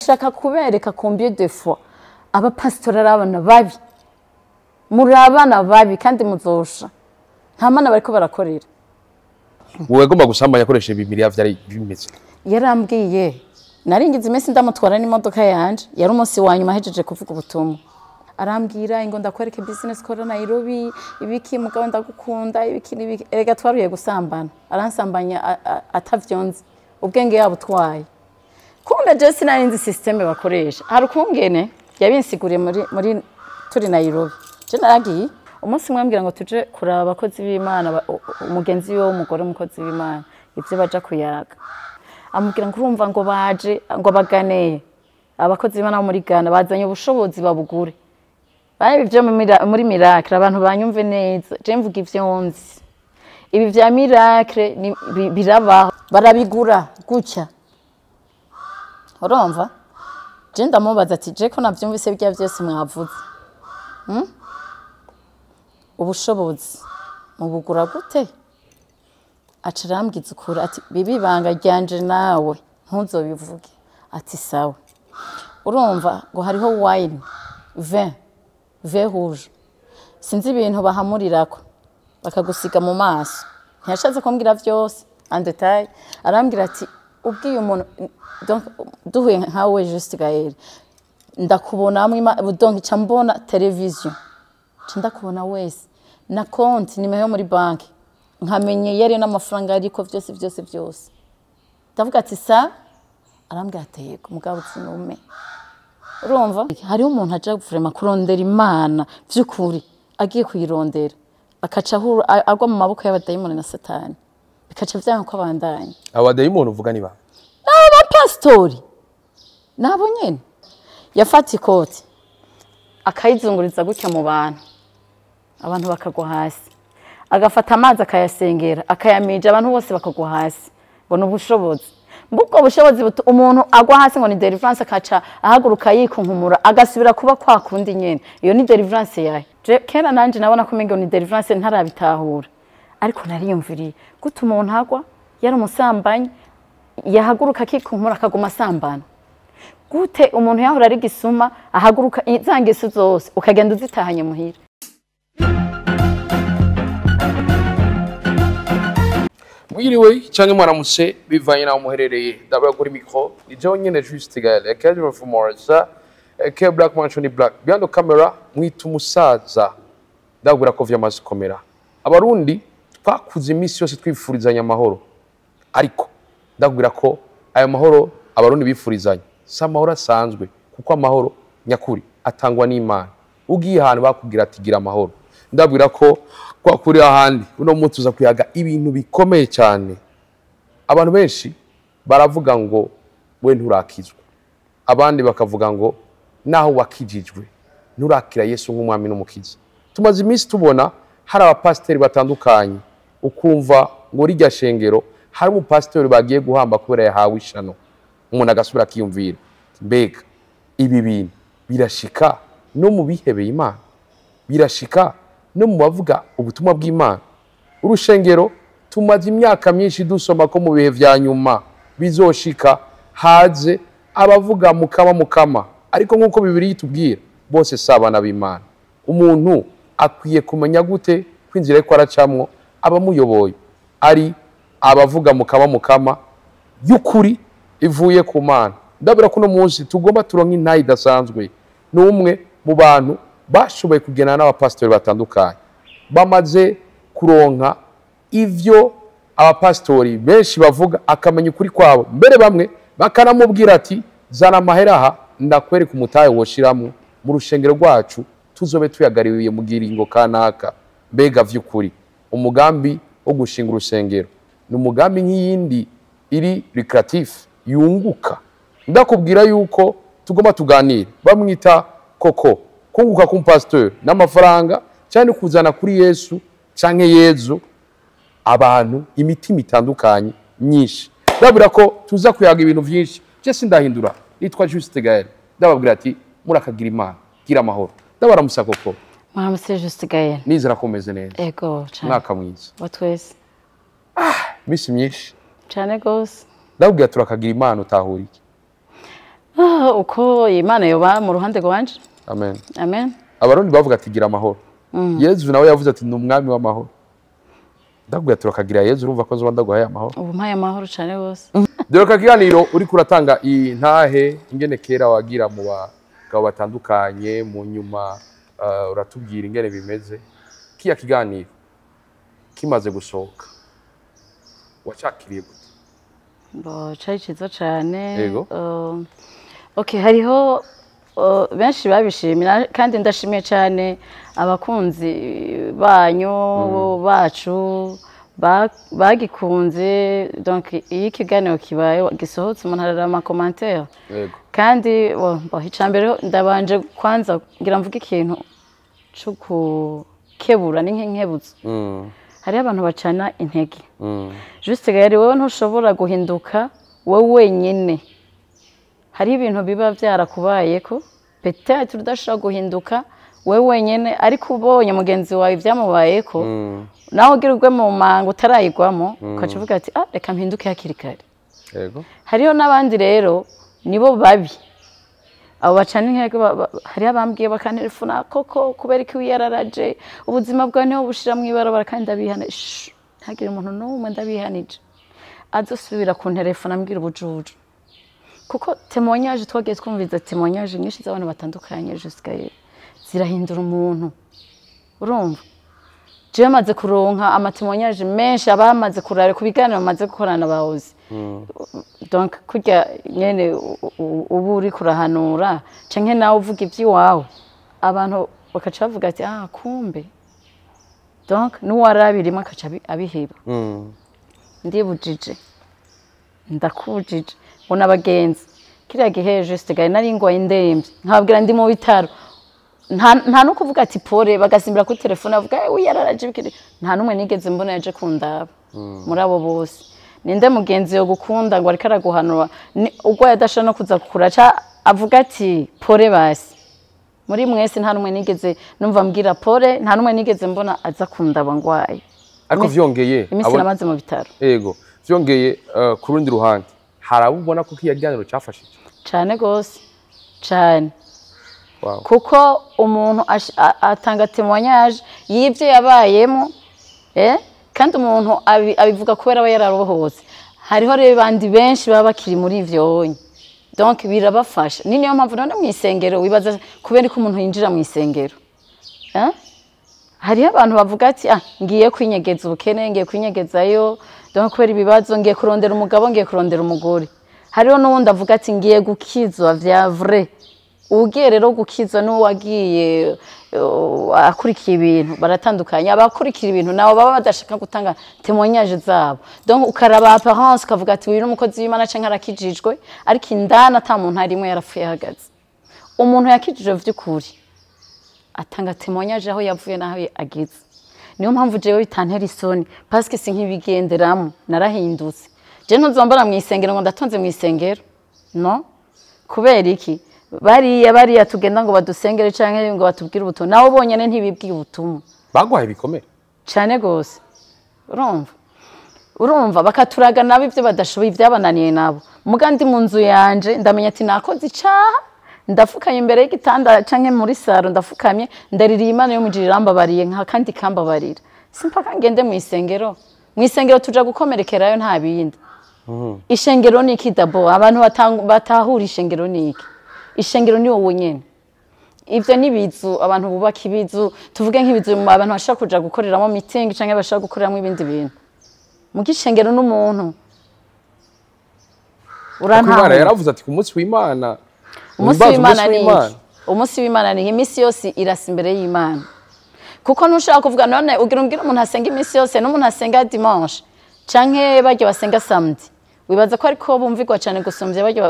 ndashaka kubereka combien de fois aba pasteur arabana babi murabana babi kandi muzosha nta mana bariko barakorera. Wowe gomba gusambanya akoresha Bibiliya vyari bimeze. Yarambwiye naringize imesi ndamutwara n'imodoka yanje yari umunsi wa nyuma hejeje kuvuga ubutumwa. Arambwira ingo ndakwereke business kora Nairobi ibiki mugabo ndagukunda ibiki n'ibiki erega twaruye gusambana aransambanya atavyonze ubwenge yabo twaye. Kumbe je sinarinzi systeme bakoresha hari ukungene yabinsiguriye muri turi Nairobi. Je naragiye umunsi mwambwira ngo tuje kuraba abakozi b'Imana umugenzi we w'umugore umukozi w'Imana ivyo baja kuyaga. Amubwira ngo urumva ngo baje ngo baganeye abakozi b'Imana muri Ghana bazanye ubushobozi babugure. Bari bivyo muri miracle abantu banyumve neza je mvuga ivyo nzi. Ibi vya miracle birabaho barabigura gutya. Urumva? Je ndamubaza ati je ko navyumvise bya byose mwavuze. Ubushobozi mubugura gute? Acarambwiza ukuri ati bibi banga ryanje nawe ntuzobivuge. Ati sawa. Urumva ngo hariho wine, vin rouge. Sinzi ibintu bahamurirako bakagusiga mu maso. Ntiyashatse kumbwira vyose en detail. Arambwira ati ubwiye umuntu donc duhuye nkawe juste Gaël ndakubona amwe donc cyambona television ndakubona wese na konti nimeyo muri banki nkamenye yari n'amafaranga ariko vyose ndavuga ati sa arambwira ati yego mugabo tsinume. Urumva hari umuntu aje vraiment kurondera Imana vy'ukuri agiye kuyirondera akaca agwa mu maboko y'abadayimoni na Satani bikaca vyanga ko abandanya. Abadayimoni uvuga ni ba pastori nabo nyene yafata ikoti akayizunguriza gutya mu bantu abantu bakagwa hasi agafata amazi akayasengera akayamija abantu bose bakagwa hasi ngo n'ubushobozi mbubwo bushobozi umuntu agwa hasi ngo ni deliverance akaca ahaguruka yikunkumura agasubira kuba kwa kundi nyene iyo ni deliverance yahe. Kera nanje nabona ko mengo ni deliverance ntarabitahura ariko nariyumviriye gute umuntu agwa yari umusambanyi yahaguruka akikunkumura akaguma asambana gute umuntu yahora ari gisuma ahaguruka izangeso zose ukagenda uzitahanye muhira. Mwiriwe cyane mwaramutse bivanye naho muherereye ndabura kuri micro ni jewe nyene juste Gaël ekajwe fumorza eke black manchoni black behind the camera mwitu musaza ndabura ko vyamaze komera abarundi twakuze imisi yose twifurizanya amahoro ariko ndabwira ko aya mahoro abarundi bifurizanya sa mahoro asanzwe kuko amahoro nyakuri atangwa n'Imana ugiye ahantu bakubwira ati gira amahoro ndabwira ko kwa kuri ahandi uno munsi uza kuyaga ibintu bikomeye cyane. Abantu benshi baravuga ngo we nturakizwa abandi bakavuga ngo naho wakijijwe nturakira Yesu nk'umwami n'umukiza. Tumaze iminsi tubona hari abapasiteri batandukanye ukumva ngo rijya shengero hari umupasiteri bagiye guhamba kubera yahawe ishano umuntu agasubira akiyumvira mbega ibi bintu birashika no mu bihebeye Imana birashika no mu bavuga ubutumwa bw'Imana. Urushengero tumaze imyaka myinshi dusoma ko mu bihe vya nyuma bizoshika haze abavuga mukama ariko nkuko Bibiliya itubwira bose sabana b'Imana. Umuntu akwiye kumenya gute kwinzira ko aracamwo abamuyoboye ari abavuga mukama y'ukuri ivuye ku Mana. Ndabira kuno munsi tugomba turonka intayi dasanzwe n'umwe mu bantu bashoboye kugena n'abapastori batandukanye bamaze kuronka ivyo abapastori benshi bavuga akamenya ukuri kwabo mbere bamwe bakanamubwira ati zana amahera ndakwereka umutahe woshiramo mu rushengero rwacu tuzobe tuyagariye mu giringo kanaka. Mbega vy'ukuri umugambi wo gushinga urusengero ni umugambi nk'iyindi iri lucratif yunguka. Ndakubwira yuko tugomba tuganira bamwita koko kunguka ku pasteur n'amafaranga cyane kuzana kuri Yesu canke Yezu abantu imitima itandukanye nyinshi. Ndabura ko tuza kuyaga ibintu byinshi je sindahindura nitwa Juste Gaël ndababwira ati murakagira Imana gira amahoro ndabara musakoko mwaramutse Juste Gaël nizera komeze neza ego cyane mwaka mwiza watwese misi myinshi cyane gose ndabwira turakagira Imana utahurike uko Imana yoba mu ruhande rwanje. Amen. Amen. Abarundi bavuga ati gira amahoro. Yezu nawe yavuze ati ni umwami w'amahoro. Ndabwira turakagira Yezu urumva ko nzoba ndaguhaye amahoro. Ubu mpaye amahoro cyane gose. Dore kakiganiro uri kuratanga intahe ingene kera wagira mu bagabo batandukanye mu nyuma uratubwira ingene bimeze. Kiya kiganiro kimaze gusohoka wacakiriye gute? Bo cari ciza cyane. Yego. Okay, hariho benshi babishimira kandi ndashimiye cyane abakunzi banyu bacu bagikunze. Donc iyi kiganiro kibaye gisohotse umuntu arara ama commentaire. Yego. Kandi icambere ndabanje kwanza ngira mvuga ikintu cyo kukebura n'inkebuzo. Hari abantu bacana intege. Juste gari wowe ntushobora guhinduka wowe wenyine. Hari ibintu biba byarakubayeko peut-être udashaka guhinduka wewe wenyine ariko ubonye mugenzi wawe byamubayeko nawe ugirwe mu manga utarayigwamo ukacuvuga ati reka mpinduke hakiri kare. Yego. Hariho n'abandi rero nibo babi abo bacana intege. Hari abambwiye bakantelefona koko kubera ko yararaje ubuzima bwawe niho bushira mu ibarabara kandi ndabihana ntagire umuntu n'umwe ndabihanije azosubira ku telefone ambwira ubujuju kuko témoignage twagiye twumviza témoignage nyinshi z'abantu batandukanye jusqu'à zirahindura umuntu. Urumva je maze kuronka amatémoignage menshi abamaze kurare ku biganiro bamaze gukorana bahoze. Donc kujya nyene ubu uri kurahanura canke nawe uvuga iby'iwawe abantu bakaca bavuga ati kumbe donc nuwarabirimo akaca abiheba. Ndibujije ndakujije bona bagenzi kiriya gihe juste gari nari ngwaye indembe nkabwira ndi mu bitaro nta no kuvuga ati pore bagasimbira kuri telefone avuga yararaje bikiri nta numwe nigeze mbona yaje kundaba muri abo bose. Ninde mugenzi yo gukunda ngo ariko araguhanura ubwo yadasha no kuza kukuraca avuga ati pore basi muri mwese nta numwe nigeze numva mbwira pore nta numwe nigeze mbona aza kundaba ngwaye. Ariko vyongeye imisi namaze mu bitaro. Yego vyongeye ku rundi ruhande harabubona ko kiyaganiro cyafashije cyane gose cyane. Wow. Kuko umuntu atanga témoignage y'ibyo yabayemo kandi umuntu abivuga kubera aba yararohose. Hariho rero bandi benshi baba bakiri muri ivyo donc birabafasha. Niyo mpamvu none mu isengero wibaza kubera ko umuntu yinjira mu isengero hariho abantu bavuga ati ngiye kwinyegeza ubukene ngiye kwinyegezayo donc kubera ibibazo ngiye kurondera umugabo ngiye kurondera umugore. Hariho n'uwundi avuga ati ngiye gukizwa vya vrai. Ugiye rero gukizwa n'uwagiye akurikiye ibintu baratandukanye. Abakurikira ibintu nabo baba badashaka gutanga témoignage zabo donc ukaraba apparence ukavuga ati uyu n'umukozi w'Imana canke arakijijwe ariko indana ata muntu arimwe yarapfuye ahagaze. Umuntu yakijijwe vy'ukuri atanga témoignage aho yavuye naho ageze. Niyo mpamvu jewe bitantera isoni parce que sinkibigenderamo narahindutse. Je ntuzombara mu isengero ngo ndatonze mu isengero no kubera iki bariya tugenda ngo badusengere canke ngo batubwire ubutumwa nawo bonyene ntibibwiye ubutumwa bagwaye ibikomere cyane gose. Urumva bakaturaga nabo ivyo badashoboye ibyabananiye nabo mugandi mu nzu yanje ndamenya ati nakoze icaha ndafukanye imbere y'igitanda canke muri saro ndafukamye ndaririye Imana yo mujirira mbabariye nka kandi kambabarira simpaka ngende mu isengero. Mu isengero tuja gukomerekerayo nta bindi. Ishengero ni iki dabo abantu batahura ishengero ni iki? Ishengero ni wowe nyene. Ivyo nibizu abantu bubaka ibizu tuvuge nk'ibizu abantu bashaka kuja gukoreramo meeting canke bashaka gukoreramo ibindi bintu. Mu gishengero n'umuntu urantara yaravuze ati ku munsi w'Imana umunsi w'Imana ni imisi yose irasa imbere y'Imana. Kuko ntushaka kuvuga none ugira umuntu asenga imisi yose n'umuntu asenga dimanche canke bajye basenga samedi wibaza ko ariko bumvigwa cyane gusumvya bajye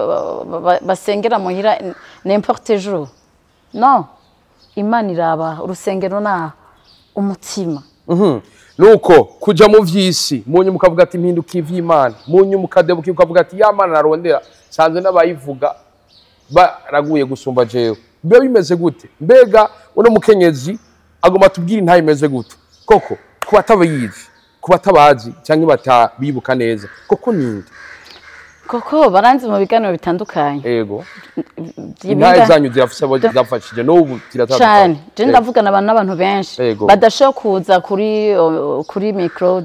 basengera muhira n'importe jour. No, Imana iraba urusengero na umutima. Nuko kuja mu vyisi munyu mukavuga ati mpinduka ivy'Imana munyu mukadebuka ukavuga ati ya Mana narondera sanze n'abayivuga baraguye gusumba jewe. Mbe bimeze gute? Mbega uno mukenyezi agoma tubwira intaye imeze gute koko kubatabayizi kubatabazi cyangwa batabibuka neza koko ninde? koko baranzi mu biganiro bitandukanye yego intahe zanyu zafashije n'ubu ziratandukanye cyane je ndavugana n'abantu benshi badashoboye kuza kuri micro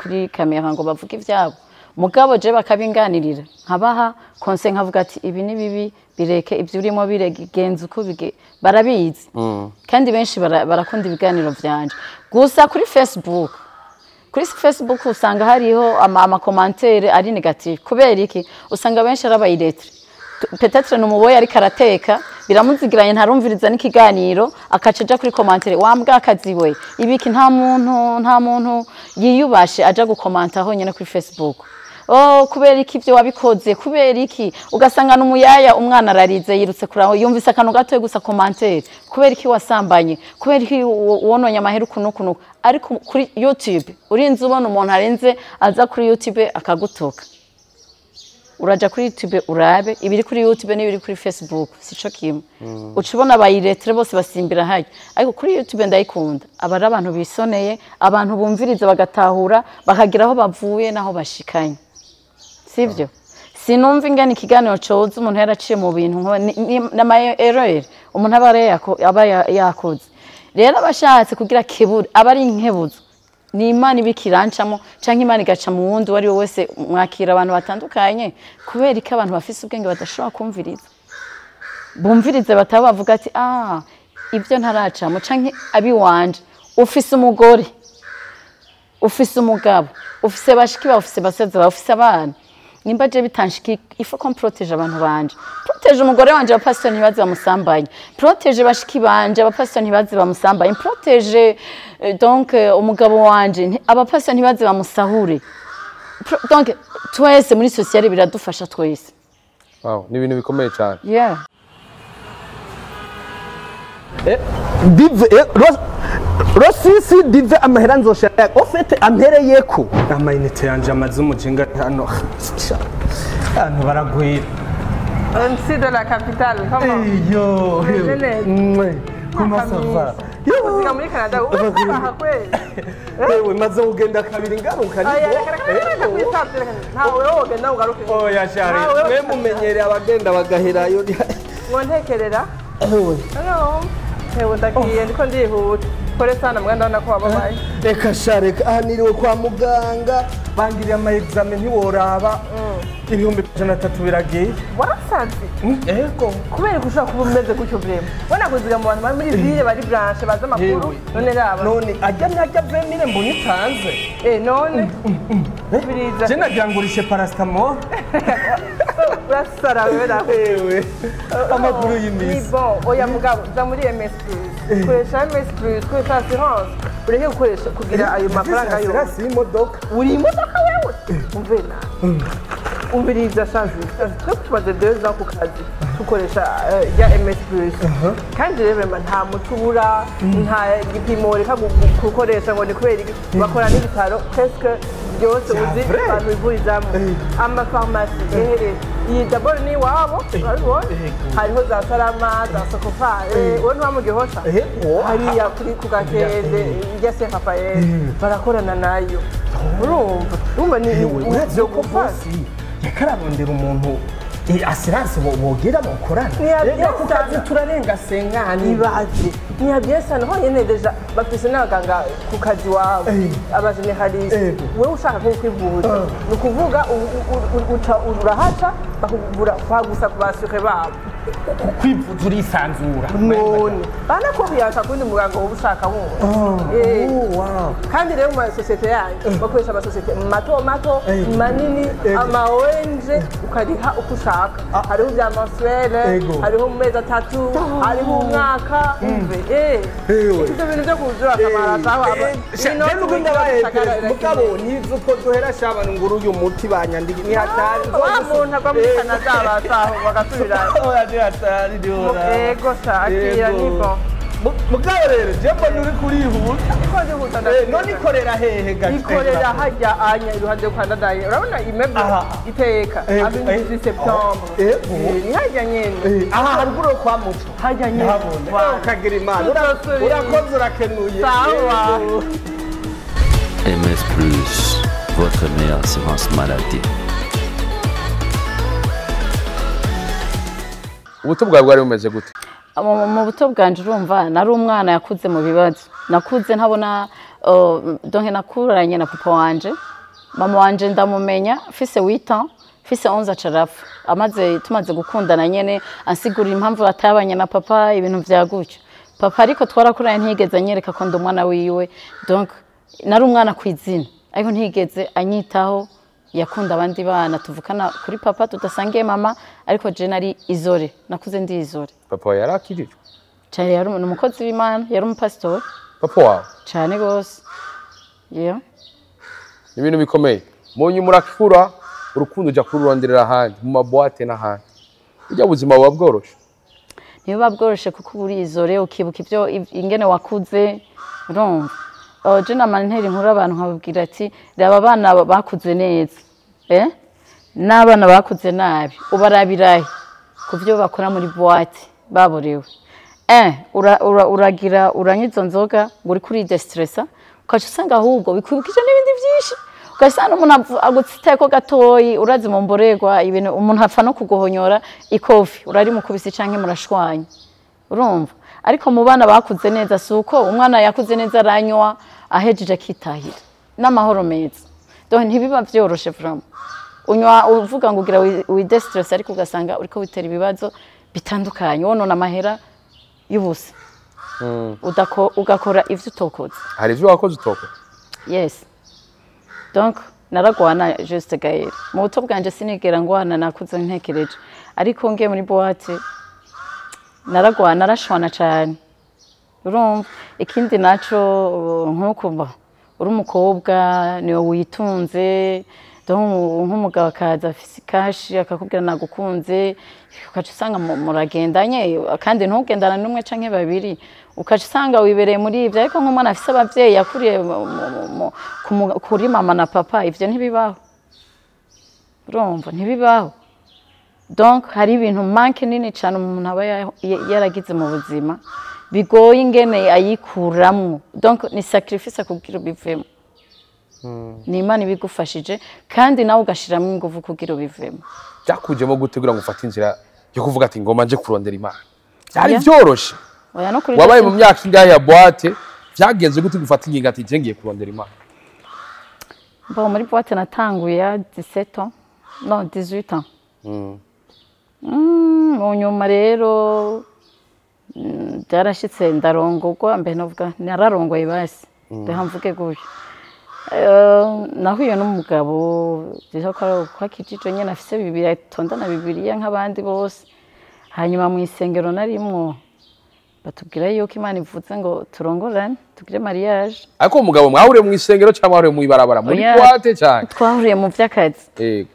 kuri kamera ngo bavuge ivyabo mugabo je bakabinganirira nkabaha conseil nkavuga ati ibi ni bibi bireke ibyo urimo biregenza uko barabizi kandi benshi barakunda ibiganiro vyanje gusa kuri Facebook usanga hariho ama commentaire ari negative kubera iki usanga benshi arabayiretre peut-être numuboye ari karateka biramuzigiranye ntarumviriza n'ikiganiro akacaja kuri commentaire wambwa akaziwe ibiki nta muntu yiyubashe aja gukomanta aho nyene kuri Facebook kubera iki ivyo wabikoze kubera iki ugasanga n'umuyaya umwana ararize yirutse kuraho yumvise akantu gato gusa commentaire kubera iki wasambanye kubera iki wononye amahera kuno ariko kuri YouTube urinze ubona umuntu arenze aza kuri YouTube akagutoka uraja kuri YouTube urabe ibiri kuri YouTube n'ibiri kuri Facebook sico kimwe ucibona abayiretre bose basimbira haje ariko kuri YouTube ndayikunda abari abantu bisoneye abantu bumviriza bagatahura bakagiraho bavuye naho bashikanye sivyo sinumva ingana ikiganiro coza umuntu yaraciye mu bintu n'ama erreur umuntu aba yakoze rero abashatse kugira kebura abari inkebuzo ni Imana ibikirancamo canke Imana igaca mu wundi wari wese mwakira abantu batandukanye kubera iki abantu bafise ubwenge badashobora kumviriza bumvirize bataba bavuga ati ivyo ntaracamo canke abi wanje ufise umugore ufise umugabo ufise bashiki ufise baseze ufise abana nimba je bitanshiki ifo ko protéger abantu banje protéger umugore wanje abapastor ntibazi bamusambanye protéger bashiki banje abapastor ntibazi bamusambanye protéger donc umugabo wanje abapastor ntibazi bamusahure donc twese muri sociale biradufasha twese wow ni ibintu bikomeye cyane Rosisi dive amahera nzoshaka ofete ampereyeko amayinite yanje amaze umujinga hano abantu baragwira MC de la capitale comment comment ça va yo muri Canada ubaha kweli wewe maze ugenda kabiri ngaruka ntawe wogenda ugaruke oya shari mwe mumenyere abagenda bagaherayo ngo ntekerera hello hewe ndagiye ndiko ndihuta kore sana mwana nako wababaye reka shareka ahaniriwe kwa muganga bangiriye ama examen ntiworaba ibihumbi 300 biragiye warasanze yego kubera kushaka kuba umeze gutyo vrema wana kuziga mu bantu muri ville bari branche baza makuru none raba none ajya vremire mboni tanze none biriza je nagangurishe paracetamol urasara wewe amakuru y'imisi ni bon oya mugabo za muri MS koresha MS koresha assurance ureke gukoresha kugira ayo mafaranga yo assurance y'imodoka uri imodoka wewe umvena umviriza change tumaze 2 ans ku kazi tukoresha ya MS kandi rero nta mutubura nta gipimo reka gukoresha ngo ni kubera bakora n'ibitaro presque byose uzi abantu bivurizamo ama pharmacie iyi d'abord ni wabo hariho za Salama za Sokofa wowe ntamugihosha hariya kuri kugakende ya Saint Raphaël barakorana nayo urumva ni uravyo ko fasi yakararondera umuntu assurance bogira mukorana ku kazi turarenga senkani bazi ni bien sana ho yene deja bafise n'abaganga ku kazi wawe abageneraliste wewe ushaka ko kwivuza no kuvuga urahaca bakuvura gusa kubasure babo kwivuza urisanzura none bana ko biyaka kundi muganga wo ushaka wow kandi rero mu societe yanyu bakoresha ama societe mato manini ama ONG ukariha uko ushaka hariho bya mensuelle hariho mu mezi 3 hariho umwaka ibyo bintu byo kuzura akamara zaho ino n'ubundi abaye mugabo nizo ko duhera shabana nguru uyu muti banyandiki ni hatari umuntu agwa muri Canada basaho bagasubira hatari diora ego sa akira nibo mugabo rero jembo nuri kurihuta none ikorera hehe gato ikorera hajya anya iruhande kwa ndadaye urabona imeble iteka abindi September ni hajya nyene aha haruguru kwa muco hajya nyene ukagira imana urakoze urakenuye sawa MS Plus, votre meilleure assurance maladie. ubuto bwawe bwari bumeze gute? Mu buto bwanje urumva nari umwana yakuze mu bibazo, nakuze ntabona donc nakuranye na papa wanje, mama wanje ndamumenya fise 8 ans, fise 11 acarafa, tumaze gukundana nyene ansigurira impamvu batabanye na papa ibintu vya gutyo. Papa ariko twarakuranye ntigeze anyereka ko ndi umwana wiwe, donc nari umwana kwizina ariko ntigeze anyitaho, yakunda abandi bana tuvukana kuri papa tudasangiye mama, ariko je nari izore, nakuze ndi izore. Papa yarakijije cyane, yari umukozi w'Imana, yari umupasteur. Papa wawe cyane gose. Ibintu bikomeye munyu murakura urukundo uja kururonderera ahandi mu maboate n'ahandi, ujya buzima buba bworoshe? Niba bworoshe kuko uri izore ukibuka ibyo ingene wakuze, urumva je namantera inkuru abantu nkababwira ati raba abana bakuze neza n'abana bakuze nabi ubarabirahe ku byo bakora muri boate baborewe. Uragira uranyizo nzoga ngo uri kuri destressa ukaca usanga ahubwo bikwibukije n'ibindi byinshi, ugasanga umuntu agutsiteko gatoyi urazi mu mborerwa ibintu umuntu apfa no kugohonyora ikofi urari mukubisi canke murashwanya, urumva. Ariko mu bana bakuze neza suko umwana yakuze neza aranywa ahejeje akitahira n'amahoro meza, donc ntibiba vyoroshe vraiment. Unywa uvuga ngo ugira wi stress ariko ugasanga uriko witera ibibazo bitandukanye, wonona amahera y'ubusa. Ugakora ivyo utokoze. Hari ivyo wakoze utokoze? Yes. Donc naragwana juste gaire. Mu buto bwanje sinigera ngwana, nakuze ntekereje. Ariko ngiye muri boate naragwana, narashwana cyane. Urumva ikindi naco nkuko uri umukobwa niwe witunze, nk'umugabo akaza afise kashi akakubwira nagukunze, ukaca usanga muragendanye kandi ntugendana n'umwe canke babiri, ukaca usanga wibereye muri ivyo. Ariko nk'umwana afise abavyeyi yakuriye kuri mama na papa, ivyo ntibibaho, urumva ntibibaho. Donc hari ibintu manke nini cane umuntu aba yaragize mu buzima bigoye ingene ayikuramwo, donc ni sacrifice kugira ubivemo. Ni Imana ibigufashije kandi nawe ugashiramo ingufu kugira ubivemo. Byakujemo gutegura ngo ufate inzira yo kuvuga ati ngoma nje kurondera Imana? Byari byoroshe? Wabaye mu myaka ingahe ya boate, byagenze gute gufata ingingo ati nje ngiye kurondera Imana? Muri boate natanguye 17 ans, non 18 ans. Mu nyuma rero byarashitse ndarongorwa, mbe novuga nararongoye basi reka mvuge gutyo. Nahuye n'umugabo rero ko akijije nyene afise bibiri, atondana bibiriya nk'abandi bose. Hanyuma mu isengero narimwo batubwira yuko Imana ivuze ngo turongorane tugire mariage. Ariko umugabo mwahuriye mu isengero cyangwa mwahuriye mu ibarabara muri boate cyane? Twahuriye mu vy'akazi. Yego.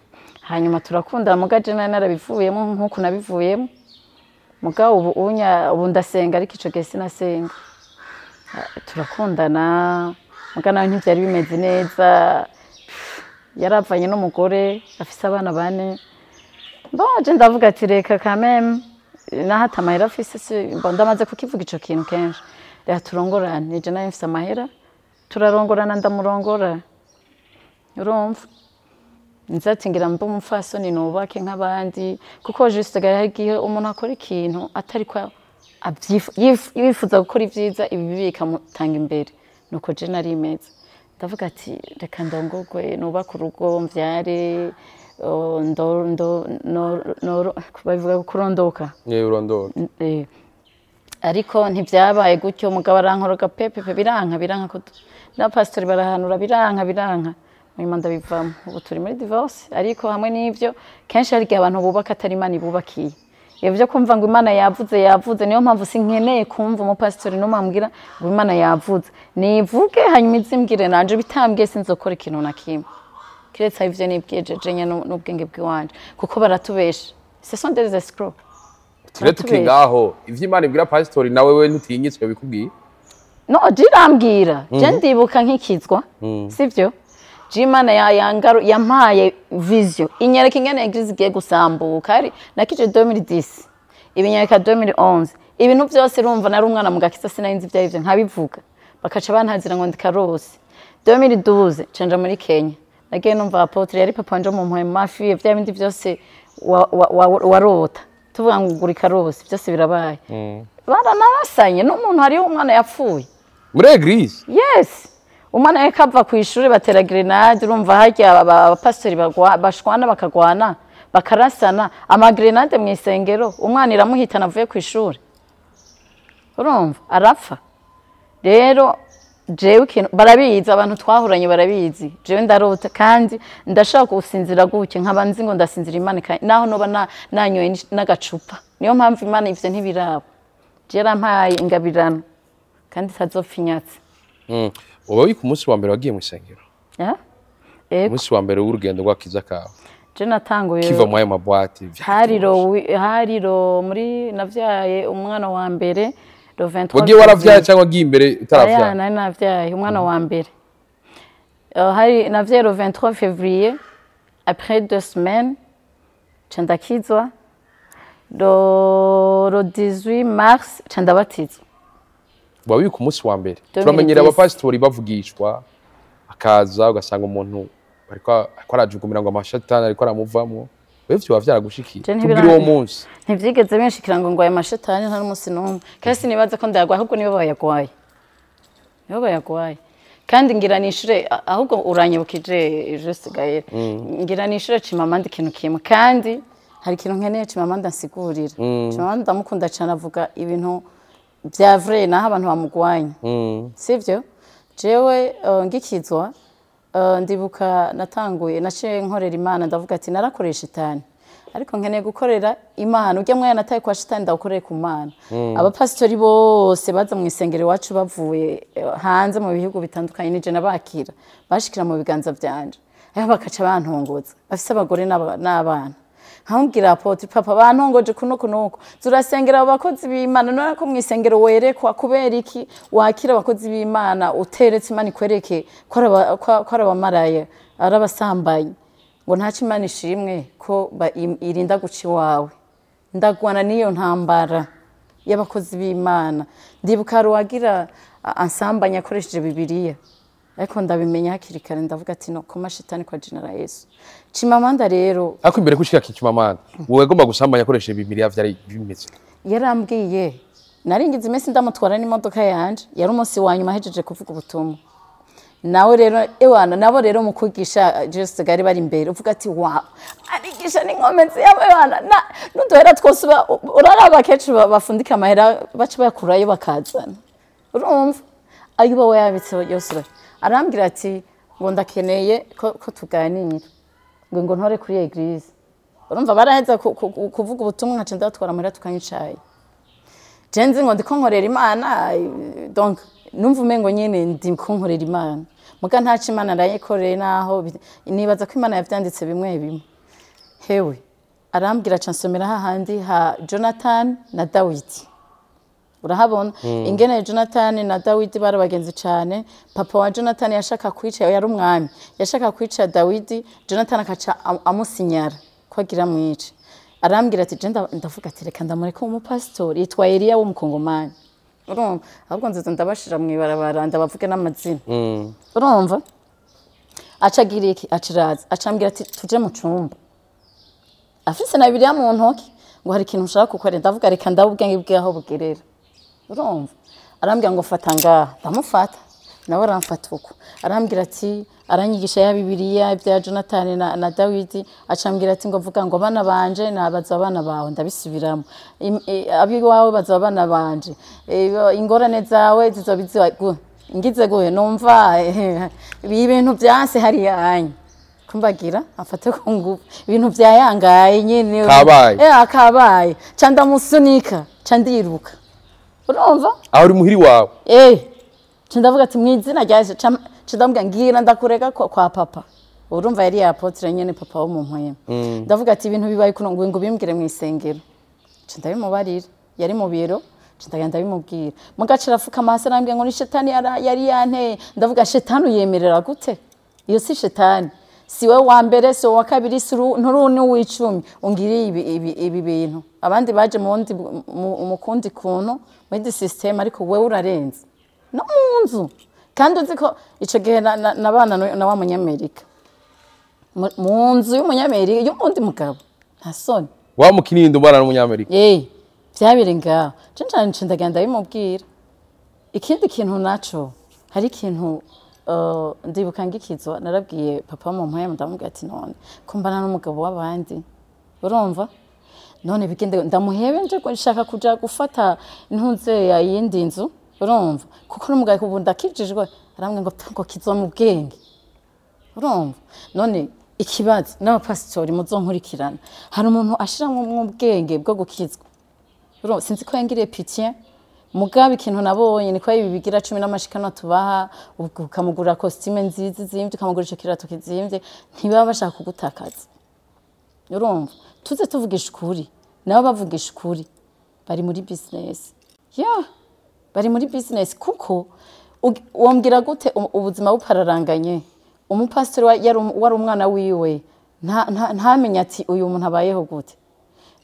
Hanyuma turakundana, mugaje narabivuyemo nkuko nabivuyemo. Mugabo ubu ndasenga ariko ico gihe sinasenga. Turakundana mugana ntivyari bimeze neza, yaravanye n'umugore afise abana 4. Bonje ndavuga ati reka kameme nahata amahera afise, ndamaze kukivuga ico kintu kenshi, reka turongorane. Nije nayo mfise amahera, turarongorana ndamurongora, urumva. Nzati ngira mbo umufasoni nubake nk'abandi, kuko juste gahigiye umuntu akora ikintu atari kwa yifuza gukora ivyiza, ibi bikamutanga imbere. Nuko je nari imeze, ndavuga ati reka ndongorwe nubaka urugo mvyare, bavuga kurondoka. Urondoka. Ariko ntivyabaye gutyo, umugabo arankoroga pepe biranka ko na pastor barahanura biranka. Nyuma ndabivamo, ubu turi muri divorce. Ariko hamwe n'ivyo kenshi hari abantu bubaka atari Imana ibubakiye. Ivyo kumva ngo Imana yavuze, niyo mpamvu sinkeneye kumva umupastori no mambwira ngo Imana yavuze. Nivuge hanyuma izimbwire nanje bitambwiye sinzokora ikintu na kimwe. Kiretse ivyo nibwijeje nye n'ubwenge bw'iwanje, kuko baratubesha. Ce sont des escrocs. Turetuke ngaho ivyo Imana ibwira pastori nawe we ntutinyitswe bikubwiye? No, jirambwira. Je ndibuka nkikizwa, sivyo? Imana yampaye vision inyereka ingene eglise igiye gusambuka. Ari nakije 2010 ibinyereka 2011, ibintu byose urumva nari umwana mu gakisa sinayinzi by'ivyo nkabivuga, bakaca bantazira ngo ndikarose. 2012 canja muri Kenya, nagiye numva apotre yari papa wanje mu mpwe mafi bya bindi byose warota tuvuga ngo ugura ikarusi byose birabaye baranarasanye n'umuntu hariho umwana yapfuye muri eglise. yes umwana we kava ku ishuri batera grenade urumva harya abapastori bashwana bakagwana bakarasana amagrenade mu isengero umwana iramuhitana avuye ku ishuri urumva arapfa rero jewe ikintu barabizi abantu twahuranye barabizi jewe ndarota kandi ndashaka gusinzira guke nkaba nzi ngo ndasinzira Imana naho noba nanyoye n'agacupa niyo mpamvu Imana ivyo ntibirabo je yarampaye ingabirano kandi tazopfinyatse wowe uri ku munsi wa mbere wagiye mu isengero umunsi wa mbere w'urugendo rw'akiza kawe je natanguye kiva mu ayo mabwate hariro muri navyaye umwana wa mbere le 23 wagiye waravyaye cyangwa wagiye imbere utaravyaye nari navyaye umwana wa mbere hari navyaye le 23 février après 2 semaines candakizwa le 18 mars candabatizwa wabiye ku munsi wa mbere turamenyera abapasitori bavugishwa akaza ugasanga umuntu ariko arajugumira ngo amashatani ariko aramuvamo wewe byo vyaragushikiye tubwire uwo munsi ntivyigeze benshikira ngo aya mashatani nta n'umunsi n'umwe kandi nibaza ko ndayagwa ahubwo nibo bayagwaye kandi ngira nishure ahubwo uranyibukije juste gaye ngira nishure cimama ndi kintu kimwe kandi hari ikintu nkeneye cimama ndasigurira cimama ndamukunda cyane avuga ibintu bya vrai naho abantu bamugwanya sivyo jewe ngikizwa ndibuka natanguye naciye nkorera Imana ndavuga ati narakoresha shitani ariko nkeneye gukorera Imana ujya mwana nataye kwa shitani ndakoreye ku Mana abapastori bose baza mu isengero wacu bavuye hanze mu bihugu bitandukanye nije nabakira bashikira mu biganza byanje aho bakaca bantongoza bafise abagore n'abana nkambwira apotre papa bantongoje kunuko turasengera abakozi b'Imana none ko mu isengero werekwa kubera iki wakira abakozi b'Imana uteretse Imana ikwereke ko arabamaraya arabasambaye ngo ntaci Imana ishimwe ko irinda guci wawe ndagwana niyo ntambara y'abakozi b'Imana ndibuka ruwagira ansambanya akoresheje Bibiliya ariko ndabimenya hakiri kare ndavuga ati no koma shitani kwa jina Yesu Chimamanda rero ako imbere kushika Chimamanda wowe gomba gusambanya akoresheje Bibiliya vyari bimeze yarambwiye naringize imesi ndamutwara n'imodoka yanje yari umunsi wa nyuma hejeje kuvuga ubutumwa nawe rero ewana nabo rero mu kwigisha just gari bari imbere uvuga ati wow arigisha n'inkomezi yawe bana n'uduhera twose uraraba kecu bafundika amahera baca bakurayo bakazana urumva ayibo we yabitse yose arambwira ati ngo ndakeneye ko tuganira ngo ntore kuri eglise urumva baraheza kuvuga ubutumwa nkaca ndatwara amahera tukanyicaye jenzi ngo ndiko nkorera Imana donc numva umengo nyene ndiko nkorera Imana muga ntaci Imana arayikoreye naho nibaza ko Imana yavyanditse bimwe hewe arambwira cansomera hahandi ha Jonathan na Dawidi urahabona ingene Jonathan na Dawidi barabagenzi cyane papa wa Jonathan yashaka kwica yari umwami yashaka kwica Dawidi Jonathan akaca amusinyara ko agira mwice arambwira ati je ndavuga ati reka ndamureka umupastori yitwa Elia w'umukongomani urumva ahubwo nziza ndabashira mwibarabara ndabavuge n'amazina urumva acagira iki aciraza acambwira ati tuje mu cumba afise na Bibiliya mu ntoki ngo hari ikintu ushaka gukora ndavuga reka ndabubwenge bwaho bugerera urumva arambwira ngo fata ngaha ndamufata nawe aramfata uko arambwira ati aranyigisha ya Bibiliya ibya Jonathan na Dawidi acambwira ati ngo vuga ngo bana banje nabaza abana bawe ndabisubiramo abi wawe baza abana banje ingorane zawe zizobiziwa ngize goye numva ibintu byase hari yanye kumbagira afate ko ngubu ibintu byayangaye nyene akabaye canda musunika candiruka urumva aho uri muhiri wawe ndavuga ati mwizina ryaje ndambwira ngira ndakureka kwa papa urumva yari apotre nyene papa wo mu mpwema ndavuga ati ibintu bibaye kuno ngo bimbwire mu isengero ndabimubarira yari mu biro ndagenda bimubwira mugacira fuka amase arambwira ngo ni shetani yari yanteye ndavuga shetani uyemerera gute iyo si shetani siwe wa mbere so wa kabiri nturuni w'icumi ungiriye ibi bintu abandi baje mu wundi umukundi kuntu muri system ariko wewe urarenze no munzu kandi uzi ko ico gihe nabana na wa munyamerika munzu y'umunyamerika y'undi mugabo nta soni wa mukinindo mbana n'umunyamerika byabire ngaho cyane ndagenda bimubwira ikindi kintu naco hari ikintu ndibuka ngikizwa narabwiye papa mu mpaye ndamubwira ati none kumbana n'umugabo w'abandi urumva none bigende ndamuhebe nje gushaka kuja gufata intunze ya yindi nzu urumva kuko n'umugabo kubunda kijijwe aramwe ngo kizo mu bwenge urumva none ikibazo n'abapasitori muzonkurikirana hari umuntu ashira mu bwenge bwo gukizwa urumva sinzi ko yangiriye pitié mugabe ikintu nabonye niko bibigira 10 n'amashikano tubaha ukamugura costume nziza zimvye ukamugura ico kirato kizimvye ntibaba bashaka kugutakaza urumva tuze tuvugisha ukuri nabo bavugisha ukuri bari muri business bari muri business kuko wombwira gute ubuzima bupararanganye umupastori wari umwana wiwe ntamenya ati uyu muntu abayeho gute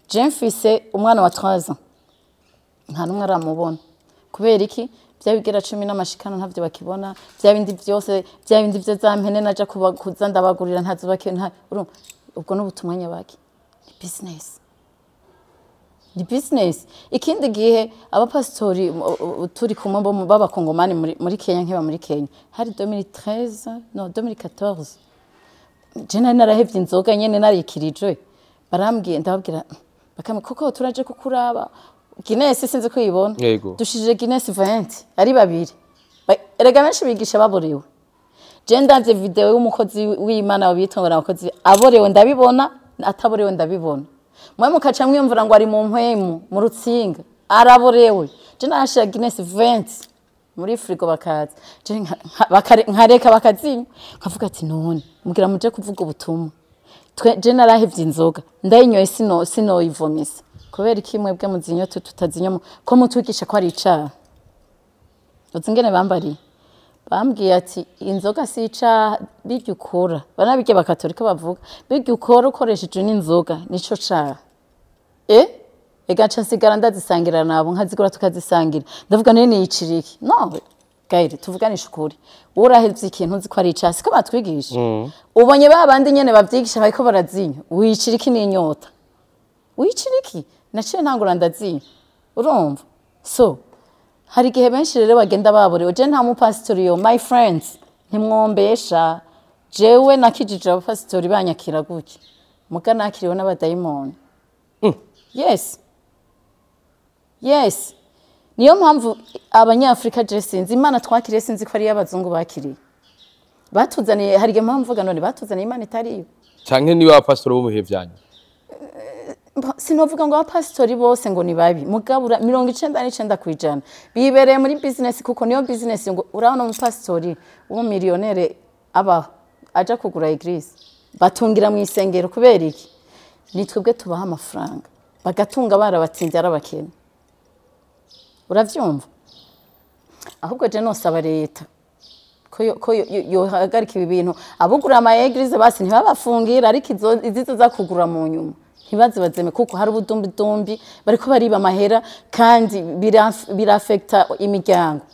je mfise umwana wa 3 ans nta numwe aramubona kubera iki byabigira 10 n'amashikano ntavyo bakibona byabindi byose byabindi byo zampene naja kuza ndabagurira ntazubake ubwo n'ubutumwa nyabaki ni business ikindi gihe abapastori turi kumwe b'abakongomani muri Kenya nkeba muri Kenya hari 2013 no 2014 je narahevye inzoga nyene narikirijwe barambwiye ndababwira bakame koko turaje kukuraba Guinness sinzi ko yibona dushije Guinness 20 ari babiri erega benshi bigisha baborewe je ndavye video y'umukozi w'Imana wabitongora abakozi aborewe ndabibona ataborewe ndabibona mwe mukaca mwiyumvira ngo ari mu mpwemu mu rutsinga araborewe je nashira Guinness 20 muri frigo bakaza je nkareka bakazinywa nkavuga ati none mugira muje kuvuga ubutumwa je narahevye inzoga ndayinyoye sino ivomisa kubera ikimwe bwe muzinyo tutazinyo ko mutugisha ko ari icaha uzingene bambari bambwiye ati inzoga si icaha bijya ukora banabike bakatolika bavuga bijya ukora ukoresheje n'inzoga nico caha egaca nsigara ndazisangira nabo nkazigura tukazisangira ndavuga nene yiciriki no gaire tuvuganisha ukuri urahevye ikintu uzi ko ari icaha siko batwigisha ubonye babandi nyene bavyigisha bariko barazinya wiciriki n'inyota wiciriki naciye ntangura ndazinya urumva so hari igihe benshi rero bagenda baborewe je nta mupasitori yo my friends ntimwombesha jewe nakijije abapasitori banyakira gutya muga nakiriwe n'abadayimoni yes niyo mpamvu abanyafrika je sinzi Imana twakiriye sinzi ko ari y'abazungu bakiriye batuzaniye hari igihe mpamvu vuga none batuzaniye Imana itariyo canke niba abapasitori bo muhe vyanyu sinovuga ngo abapasitori bose ngo ni babi mugabura 99% bibereye muri business kuko niyo business ngo urabona umupasitori w'umiliyonere aba aja kugura eglise batungira mu isengero kubera iki nitwebwe tubaha amafaranga bagatunga barabatsinze arabakene uravyumva ahubwo je nosaba leta ko yohagarika ibi bintu abugura ama eglise basi ntibabafungira ariko izizo za kugura mu nyuma ntibazibazeme kuko hari ubudumbi bariko bariba amahera kandi birafekta imiryango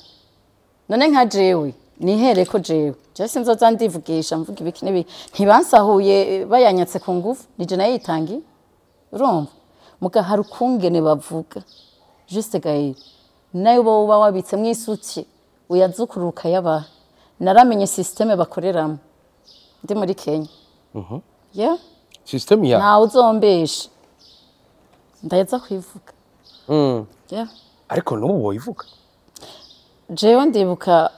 none nka jewe nihere ko jewe je sinzoza ndivugisha mvuga ibiki nibi ntibansahuye bayanyatse ku ngufu nije nayitangi urumva muga hari ukungene bavuga juste gaire nayo bo uba wabitse mwisuki uyazukuruka yaba naramenye systeme bakoreramo ndi muri Kenya system ya nta uzombesha ndaheza kwivuga ariko nubu woyivuga jewe ndibuka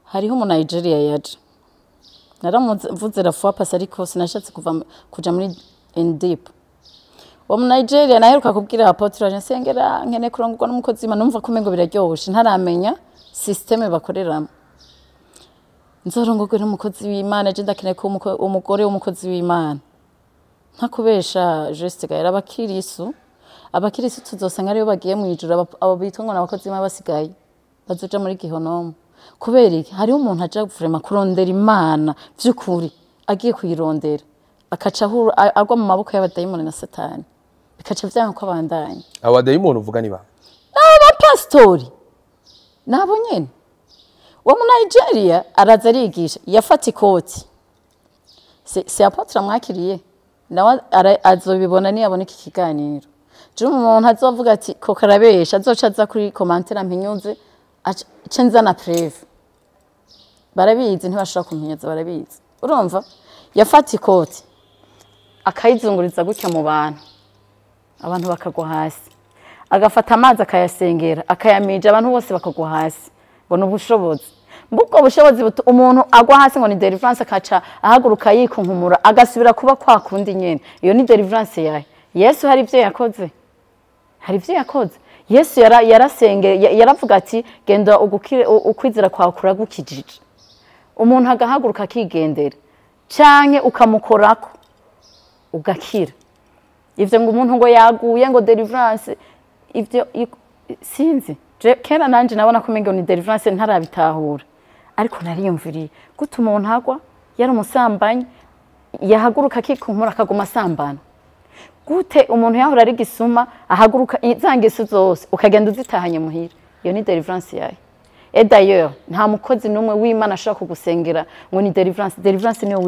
hariho umu Nigeria yaje naramuvuze la fois passée ariko sinashatse kuja muri deep umu Nigeria naheruka kubwira apotre nsengera nkene kurongorwa n'umukozi Imana numva ko mengo biraryoshe ntaramenya systeme bakoreramo nzorongorwe n'umukozi w'Imana je ndakeneye ko umugore w'umukozi w'Imana ntakubesha juste gaira abakirisu tuzosanga ariyo bagiye mu ijuru abo bitwa n'abakozi b'Imana basigaye bazoja muri gihonomo kubera iki hari umuntu aja vraiment kurondera Imana vy'ukuri agiye kuyirondera akaca agwa mu maboko y'abadayimoni na Satani bikaca vyanga ko abandanya abadayimoni uvuga ni ba n'abapastori nabo nyene wa mu Nigeria araza arigisha yafata ikoti si apotre mwakiriye nawe azobibona niyabona iki kiganiro je umuntu azovuga ati ko karabesha azoca aza kuri commentaire mpinyuze cenza preve barabizi ntibashaka kumpinyuza barabizi urumva yafata ikoti akayizunguriza gutya mu bantu abantu bakagwa hasi agafata amazi akayasengera akayamija abantu bose bakagwa hasi ngo n'ubushobozi mbubwo bushobozi umuntu agwa hasi ngo ni deliverance akaca ahaguruka yikunkumura agasubira kuba kwa kundi nyene iyo ni deliverance yahe Yesu hari ivyo yakoze Yesu yaravuga ati genda ugukire ukwizera kwawe kuragukijije umuntu agahaguruka akigendera canke ukamukorako ugakira ivyo ngo umuntu ngo yaguye ngo deliverance ivyo sinzi kera nanje nabona ko mengo ni deliverance ntarabitahura ariko nariyumviriye gute umuntu agwa yari umusambanyi yahaguruka akikunkumura akaguma asambana gute umuntu yahora ari gisuma ahaguruka izangeso zose ukagenda uzitahanye muhira iyo ni deliverance yawe et d'ailleurs nta mukozi numwe w'Imana ashaka kugusengera ngo ni deliverance niyo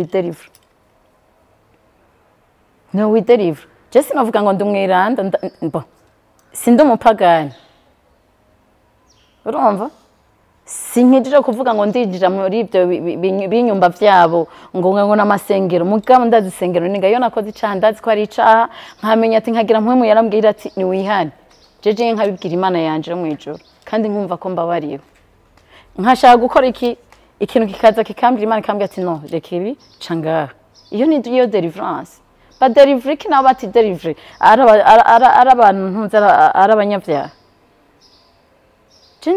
we deliver Jesse navuga ngo ndumwiranda sindi umupagani urumva sinkijije kuvuga ngo ndijira muri ibyo binyumba vyabo ngo namasengero mugabo ndazisengero ninga yo nakoze icaha ndazi ko ari icaha nkamenya ati nkagira mpwemu yarambwira ati ni wihane jeje nkabibwira Imana yanje mu ijoro kandi nkumva ko mbabariwe nkashaka gukora ikintu kikaza kikambira Imana ikambwira ati no reka ibi canga iyo ni yo deliverance ba delivery kina bati delivery ara abantu ntunza arabanyavyaha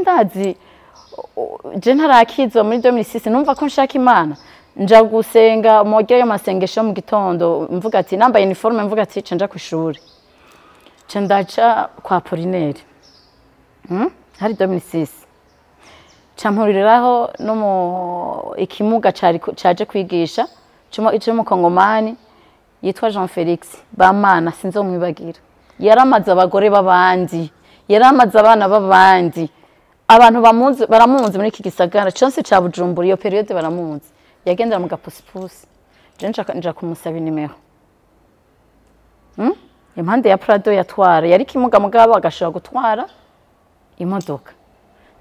ndazi je ntarakizwa muri 2006 numva ko nshaka Imana nja gusenga mojya yo masengesho mu gitondo mvuga ati nambaye uniforme mvuga ati cenja ku ishuri cendaca kwa Apollinaire hari 2006 campuriraho no mu ikimuga caje kwigisha cyo mu Kongomani yitwa Jean Felix bamana sinzomwibagira yaramaze abagore babandi yaramaze abana babandi abantu baramunzi muri iki gisagara cyose ca Bujumbura iyo periode baramunzi yagendera mu gapusipusi je nja kumusaba nimero impande ya Prado yatwara yari kimuga mugabo agashobora gutwara imodoka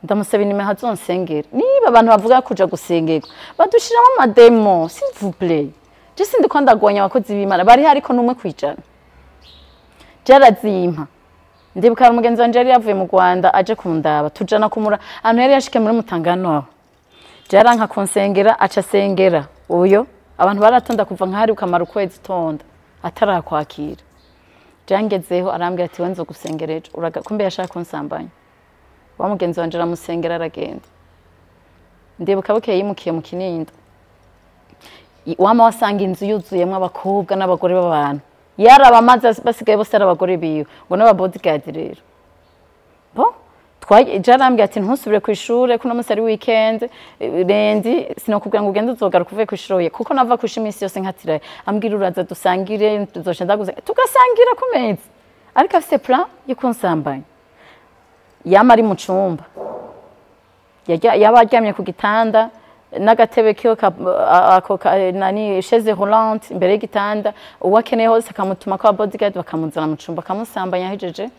ndamusaba nimero hazonsengera niba abantu bavuga kuja gusengerwa badushiramo amademo s'il vous plaît je sindi ko ndagonya abakozi b'Imana bari hariko numwe kwijana jarazimpa ndibuka umugenzi wanje yari yavuye mu Rwanda aje kundaba tujana kumura ahantu yari yashike muri Mutangano jaranka konsengera aca sengera uyo abantu baratonda kuva nk'ahari ukamara ukwezi tonda atarakwakira jangezeho arambwira ati wenzo gusengereje kumbe yashaka konsambanya wa mugenzi wanje aramusengera aragenda ndibuka bukeye yimukiye mu Kinindo wama wasanga inzu yuzuyemwe abakobwa n'abagore b'abantu yarabamaze basigaye bose ari abagore biyo ngo n'aba bodyguard rero jarambye ati ntusubire ku ishure kuno munsi ari weekend rendi sinokubwira ngo ugende uzogaruka kuvuye ku ishure kuko nava ku ishimisi yose nkatira ambwira uraza dusangire tuzoca ndaguze tugasangira ku meza ariko afite plan yo kunsambanya yama ari mu cumba yabaryamye ku gitanda n'agatebe kiyo nani chaise roulante imbere y'igitanda uwakeneye hose akamutuma kwa bodyguard bakamuzana mu cumba akamusambanya hejeje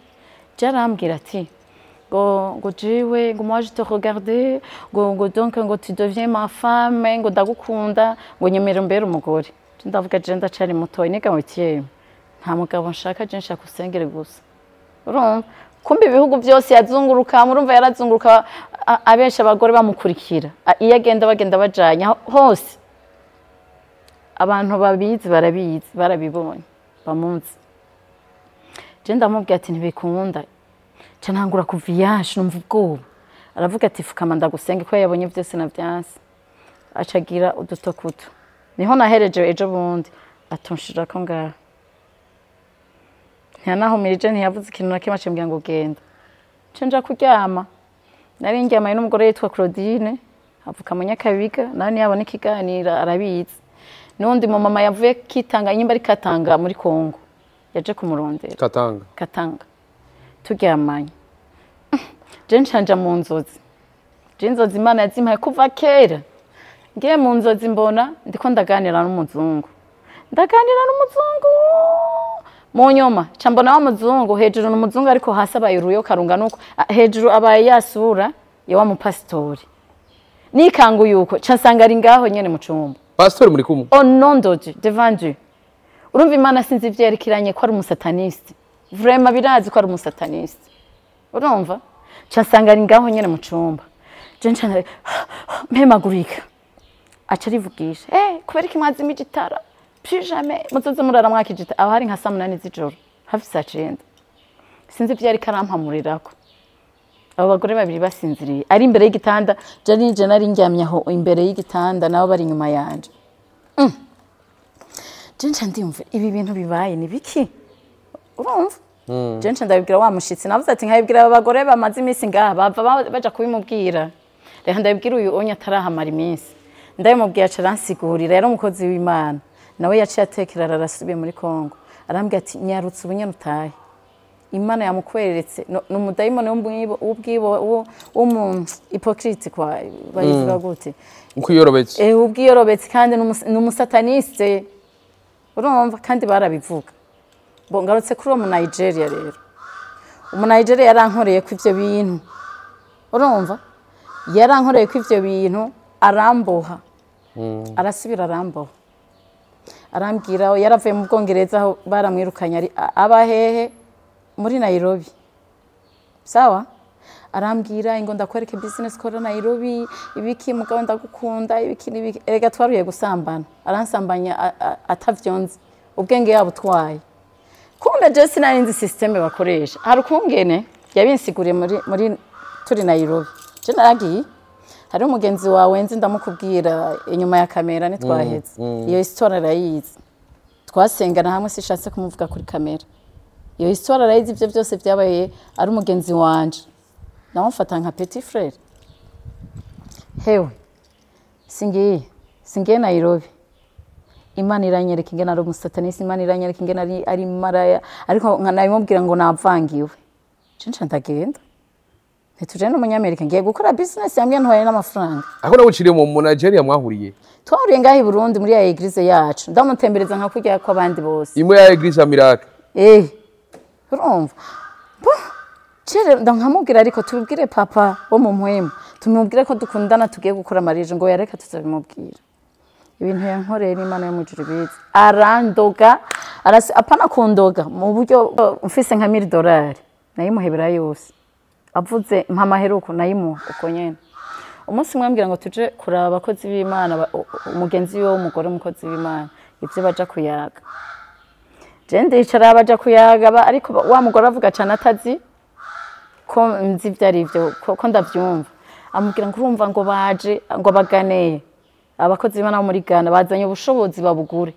jarambwira ati ngo jiwe ngo moi je te regarder ngo donc ngo tu deviens ma femme ngo ndagukunda ngo nyemera mbere umugore ndavuga je ndacari mutoyi niga mutiye nta mugabo nshaka je nshaka usengere gusa urumva kumbe ibihugu byose yazunguruka murumva yarazunguruka abesha abagore bamukurikira iyo agenda bagenda bajanya hose abantu babizi barabizi barabibonye bamunzi je ndamubwiye ati ntibikunda canangura kuviyaje numva ubwoba aravuga ati fukama ndagusenge ko yabonye byose na byanse acagira udutokuto niho nahereje ejo bundi atunshira ko ngaha naho mirije ntiyavuze ikintu na kimwe acembwira ngo genda cenja kuryama nari ndyamaye n'umugore yitwa Claudine avuka mu Nyakabiga nani yabona ikiganira arabizi nundi mu mama yavuye kitanga nyimba ari Katanga muri Kongo yaje kumurondera Katanga turyamanye je ncanja mu nzozi je inzozi Imana yazimpaye kuva kera ngiye mu nzozi mbona ndiko ndaganira n'umuzungu ndaganira n'umuzungu mu nyuma ca mbona wa muzungu hejuru n'umuzungu ariko hasi abaye uruyo karunga nuko hejuru abaye yasura ya wa mupasitori nikanguye uko ca nsanga ari ngaho nyene mu cumba. Pasteur muri kumwe? Au nom de Dieu, devant Dieu. Urumva Imana sinzi ivyerekeranye ko ari umusataniste. Vraiment birazi ko ari umusataniste. Urumva? Ca nsanga ari ngaho nyene mu cumba. Je ncana mpemagurika. Aca rivugisha. Kubera iki mwazi imigitara? Plus jamais muzoze murara mwakijita. Aho hari nka saa 8 z'ijoro. Hafi saa 9. Sinzi ivyariko arampamurirako. Abo bagore babiri basinziriye ari imbere y'igitanda je nari ndyamye aho imbere y'igitanda nabo bari inyuma yanje. Je ndimva ibi bintu bibaye ni biki? Urumva? Je ndabibwira wa mushitsi navuze ati nkabibwira aba bagore bamaze iminsi ngaha bava baja kubimubwira. Reka ndabibwira uyu onya atarahamara iminsi. Ndabimubwiye aca aransigurira yari umukozi w'Imana. Nawe yaciye atekera arasubiye muri Kongo. Arambwira ati nyarutse ubunyene utahe. Imana yamukweretse n'umudayimoni w'ubwibo hypocrite kwa bayivuga gute ukwiyorobetse ubwiyorobetse kandi n'umusataniste urumva kandi barabivuga bo ngarutse kuri mu Nigeria rero umu Nigeria yarankoreye ku ivyo bintu urumva yarankoreye ku ivyo bintu aramboha arasubira aramboha arambwira yaravuye mu Bwongereza aho baramwirukanya ari abahehe muri Nairobi. Sawa? Arambwira ingo ndakwereke business kora Nairobi ibiki mugabo ndagukunda ibiki nibiki erega twaruye gusambana. Aransambanya atavyonze. Ubwenge yabo twaye. Kumbe je sinarinzi system bakoresha. Hari ukungene yabinsiguriye muri turi Nairobi. Je naragiye hari umugenzi wawe nzi ndamukubwira inyuma ya kamera nitwaheze. Iyo histoire arayizi. Twasengana hamwe sishatse kumuvuga kuri kamera. Iyo histoire arayizi ivyo byose byabaye ari umugenzi wanje. Nawe mfata nka petit frère. Hewe. Singiye Nairobi. Imana iranyereka ingene ari umusatanisi, Imana iranyereka ingene ari maraya, ariko nkanabimubwira ngo navangiwe. Cenca ndagenda. Ntituje n'umunyamerika ngiye gukora business yambye ntwaye n'amafaranga. Aho nawe uciriye mu Nigeria mwahuriye? Twahuriye ngaho i Burundi muri ya eglise yacu. Ndamutembereza nka kurya ko abandi bose. Imwe ya eglise ya Miracle. Urumva? Chere ndankamubwira ariko tubibwire papa wo mu mpwemu. Tumubwire ko dukundana tugiye gukora marriage ngo yareka tuzabimubwira. Ibintu yankoreye n'Imana yo mujuru bizi. Arandoga, apana kundoga mu buryo mfise nka $1000. Nayimuhebera yose. Avuze mpamaheruko nayimuha uko nyene. Umunsi mwambwira ngo tuje kuraba abakozi b'Imana umugenzi we w'umugore umukozi w'Imana ivyo baja kuyaga. Jende icara baja kuyaga ariko wa mugore avuga cyane atazi ko nzi byari ivyo ko ndavyumva. Amubwira ngo urumva ngo baje ngo baganeye abakozi b'Imana muri Ghana bazanye ubushobozi babugure.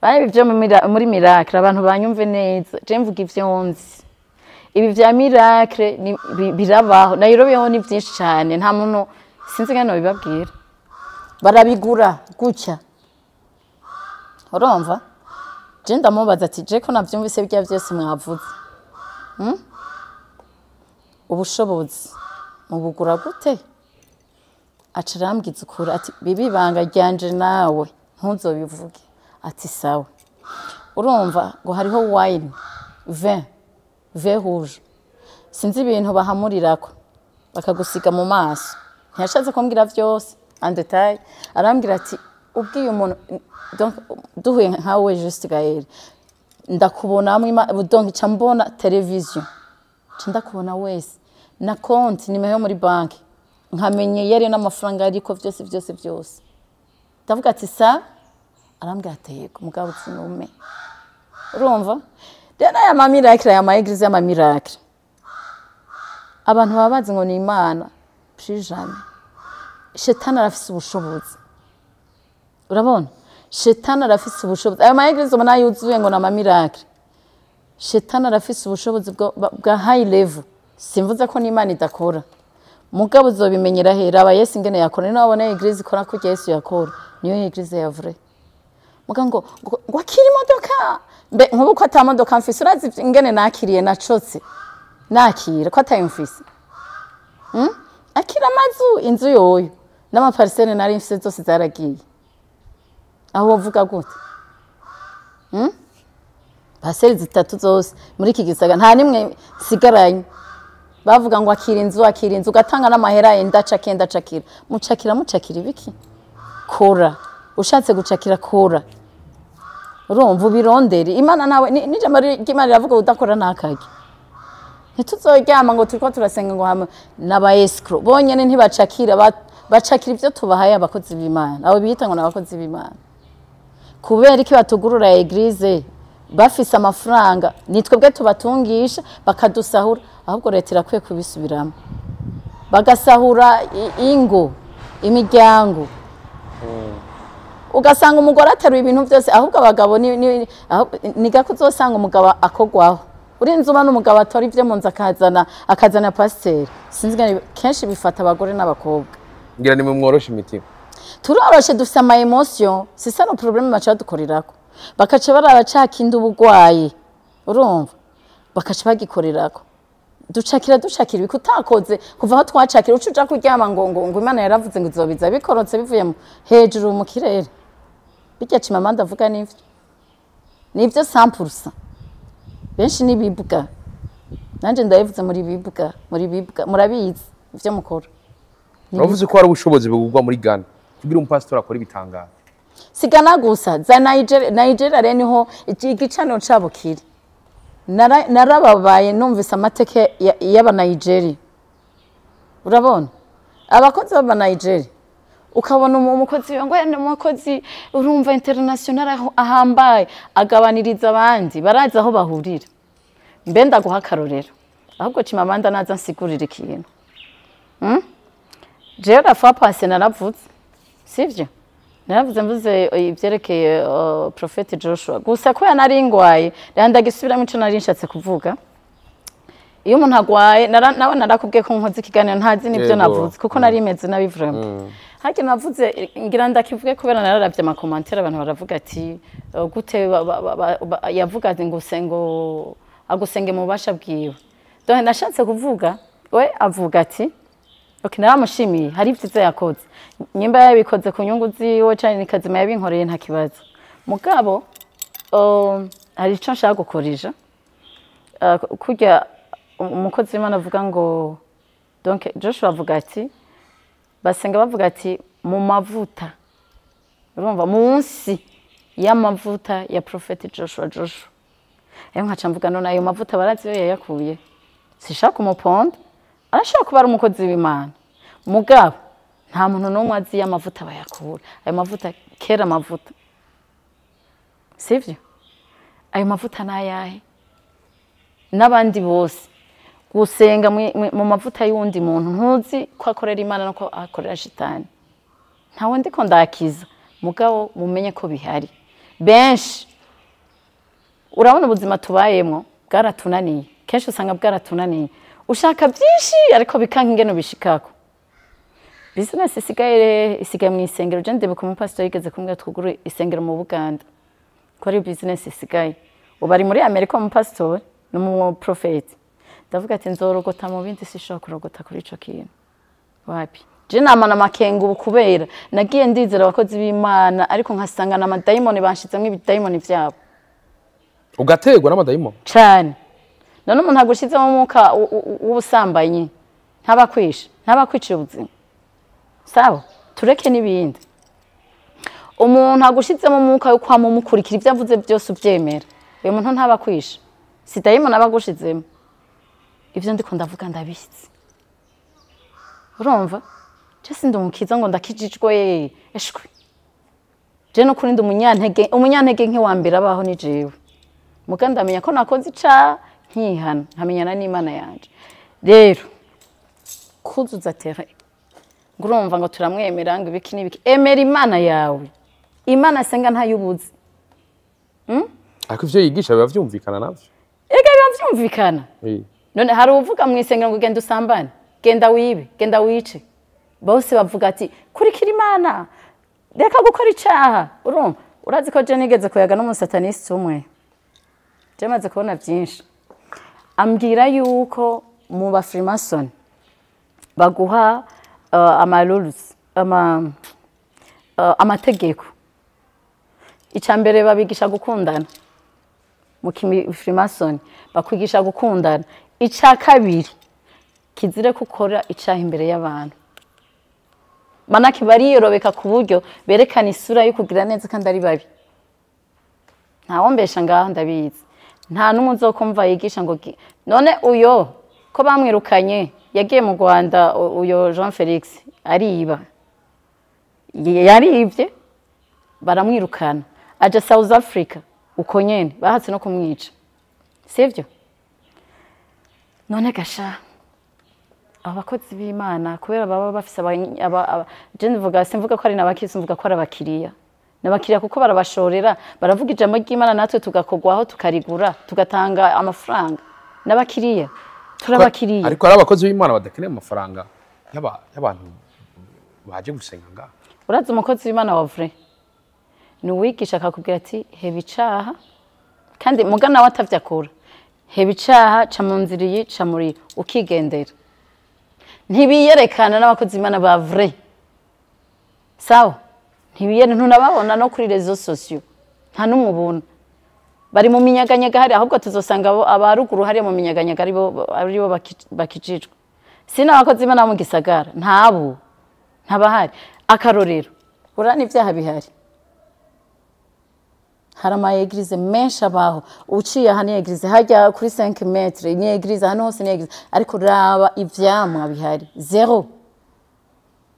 Bari bivyo muri Miracle abantu banyumve neza. Je mvuga ivyo nzi. Ibi vya Miracle birabaho. Nairobi ho ni byinshi cyane nta muntu sinzi ngano bibabwira. Barabigura gutya. Urumva? Je ndamubaza ati je ko navyumvise bya byose mwavuze. Ubushobozi mubugura gute? Acarambwiza ukuri ati bibi banga ryanje nawe ntuzobivuge. Ati sawa. Urumva ngo hariho wine, vin rouge. Sinzi ibintu bahamurirako bakagusiga mu maso. Ntiyashatse kumbwira vyose en detail. Arambwira ati ubwiye umuntu donc duhuye nkawe juste Gaël. Ndakubona donc cyambona television. Ndakubona wese na konti nimeyo muri banki. Nkamenye yari n'amafaranga ariko vyose. Ndavuga ati sa arambwira ati yego mugabo tsinume. Urumva? Dena ya Miracle ya Eglise ya Miracle. Abantu babazi ngo ni Imana prijame. Shetani arafise ubushobozi. Urabona? Shetani arafise ubushobozi. Ayo Eglise ubona yuzuye ngo na Miracle. Shetani arafise ubushobozi bwa high level. Simvuze ko ni Imana idakora. Mugabo uzobimenyera hera aba Yesu ingene yakora. Ni wabona Eglise ikora ko Yesu yakora. Niyo Eglise ya vrai. Mugango ngo akiri imodoka mbe nkubu ko atamodoka mfise urazi ingene nakiriye nacotse nakira ko atayumfise akira amazu inzu yoyo n'amaparisene nari mfise zose zaragiye aho wovuga gute Parcelle zitatu zose muri iki gisaga nta nimwe sigaranye bavuga ngo akira inzu ugatanga n'amahera yenda cakira mucakira ibiki kora ushatse gucakira kora urumva ubirondere imana nawe n'ijambo ry'Imana riravuga udakora ntakage ntituzoryama ngo turiko turasenga ngo hamwe n'aba escrow bonyene ntibacakira bacakira ivyo tubahaye abakozi b'Imana abo biyita ngo n'abakozi b'Imana kubera iki batugurura eglise bafise amafaranga nitwebwe tubatungisha bakadusahura ahubwo leta irakwiye kubisubiramo bagasahura ingo imiryango ugasanga umugore ateruye ibintu byose ahubwo abagabo ni gako uzosanga umugabo akogwaho urinze uba n'umugabo atora ivyo mu nzu akazana pasiteri sinzi kenshi bifata abagore n'abakobwa ngira ni mworoshe imitima turoroshe dufise ama emotion c'est ça le problème bacha dukorirako bakaca barabacakindi ubugwayi urumva bakaca bagikorerako ducakira bikutakoze kuva aho twacakira ucuja kuryama ngo Imana yaravuze ngo izobiza bikorotse bivuye hejuru mu kirere bijya cimama ndavuga nivyo 100% benshi nibibuga nanje ndayivuze muri bibuga murabizi ivyo mukora uravuze ko hari ubushobozi bugugwa muri Ghana kugira umupastor akora ibitangaza sigana gusa za Nigeria rero niho igicaniro cabo kiri narababaye numvise amateke y'aba Nigeria urabona abakozi b'aba Nigeria ukabona umukozi ngo umukozi urumva international ahambaye agabaniriza abandi baraza aho bahurira mbe ndaguha karorero ahubwo cimamanda naza nsigurira ikintu je rafa passe naravuze sivyo naravuze mvuze ivyerekeye Prophet Joshua gusa ko yanaringwaye ndagisubiramo ico nari nshatse kuvuga iyo umuntu agwaye nawe narakubwiye ko nkoze ikiganiro ntazi nibyo navuze kuko nari imeze nabi vraiment hake navuze ngira ndakivuge kubera nararavye ama commentaire abantu baravuga ati gute yavuga ati ngo agusenge mu bubasha bwiwe donc nashatse kuvuga we avuga ati okay naramushimiye hari ivyiza yakoze nyimba yabikoze ku nyungu ziwe cyane nikazima yabinkoreye nta kibazo mugabo hari ico nshaka gukorija kurya umukozi w'Imana avuga ngo donc Joshua avuga ati basenga bavuga ati mu mavuta urumva munsi y'amavuta ya Prophet Joshua nkaca mvuga none ayo mavuta barazi yo yayakuye sishaka umuponda arashaka kuba ari umukozi w'Imana mugabo nta muntu n'umwe azi y'amavuta bayakura ayo mavuta kera amavuta sivyo ayo mavuta nayahe n'abandi bose gusenga mu mavuta y'undi muntu ntuzi ko akorera Imana no ko akorera shitani ntawe ndiko ndakiza mugabo mumenye ko bihari benshi urabona ubuzima tubayemo bwaratunaniye kenshi usanga bwaratunaniye ushaka byinshi ariko bikanka ingene bishikako business isigaye mu isengero je ndebe ko umupastor yigeze kumbwira twuguru isengero mu Buganda ko ari business isigaye ubari muri Amerika umupastor no prophet ndavuga ati nzorogota mu bindi sishaka kurogota kuri ico kintu wapi je namana makengu kubera nagiye ndizera abakozi b'Imana ariko nkasanga na amadayimoni banshizemwe ibidayimoni vyabo ugategwa n'amadayimoni cyane none umuntu agushize mu muka w'ubusambanyi ntabakwicira ubuzima sawa tureke nibindi umuntu agushize mu muka yo kwa mukurikira ivyo avuze byose uvyemera uyu muntu ntabakwisha si dayimoni abagushizemo ivyo ndiko ndavuga ndabizi urumva je sindi umukiza ngo ndakijijwe eshwe je no kurinda umunyantege nk'iwambere abaho ni jewe muganda amenya ko nakoze ica nkihana nkamenyana n'Imana yanje rero kuzuza tere ngurumva ngo turamwemera ngo ibiki nibiki emera Imana yawe Imana senga ntayubuzi ariko ivyo yigisha biba vyumvikana navyo ega biba vyumvikana none hari uvuga mu isengero ngo genda usambane genda wibe genda wice bose bavuga ati kurikira Imana reka gukora icaha urumva urazi ko je nigeze kuyaga n'umusatanisi umwe je maze kubona byinshi ambwira yuko mu ba Freemason baguha amarules amategeko icambere babigisha gukundana mu Freemason bakwigisha gukundana ica kabiri kizire gukora icaha imbere y'abantu manake bariyorobeka ku buryo berekana isura yo kugira neza kandi ari babi ntawombesha ngaho ndabizi nta n'umwe uzokumva yigisha ngo none uyo ko bamwirukanye yagiye mu Rwanda uyo Jean Felix ariba yarivye baramwirukana aja South Africa uko nyene bahatse no kumwica sivyo none gasha abakozi b'Imana kubera baba bafise je ndivuga simvuga ko ari nabakisi mvuga ko ari abakiriya nabakiriya kuko barabashorera baravuga ijambo ry'Imana natwe tugakogwaho tukarigura tugatanga amafaranga nabakiriya turabakiriya ariko ari abakozi b'Imana badakeneye amafaranga y'abantu baje gusenga nga uraza umukozi w'Imana wa vrai ni uwigisha akakubwira ati heba icaha kandi mugana watavyakura heba icaha ca mu nzira iyi ca muri ukigendera ntibiyerekana n'abakozi b'Imana ba vrai sawa ntibiyene ntunababona no kuri rezo sociaux nta numwe ubona bari mu minyaganyega hari ahubwo tuzosanga abaruguru hari mu minyaganyega aribo bakijijwe sina abakozi b'Imana mu gisagara ntabo ntabahari akarorero urani ivyaha bihari hari ama eglise menshi abaho uciye aha ni eglise hajya kuri 5 metres ni eglise hano hose ni eglise ariko raba ivyamwa bihari zero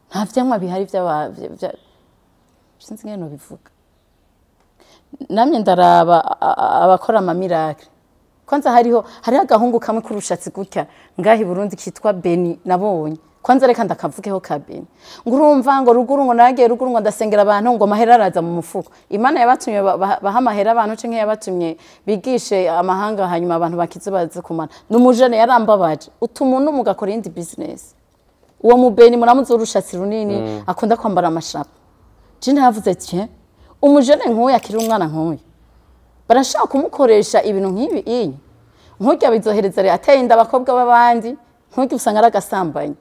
nta vyamwa bihari vya sinzi ngene no bivuga namye ndaraba abakora ama miracle kwanza hari agahungu kamwe kurushatsi gutya ngahi Burundi kitwa Beni nabonye kwanza reka ndakavugeho ka Beni ngurumva ngo ruguru ngo nagiye ruguru ngo ndasengera abantu ngo mahera araza mu mufuko Imana yabatumye baha mahera abantu cenke yabatumye bigishe amahanga hanyuma abantu bakize baze kumana numujene yarambabaje utumuntu mugakora indi business uwo mu Beni muramuze urushatsi runini akunda kwambara amashapa Jine yavuze ati umujene nk'uyu akiri umwana nk'uyu barashaka kumukoresha ibintu nk'ibi nk'urya bizohereza re ateye inda abakobwa b'abandi nk'urya usanga aragasambanye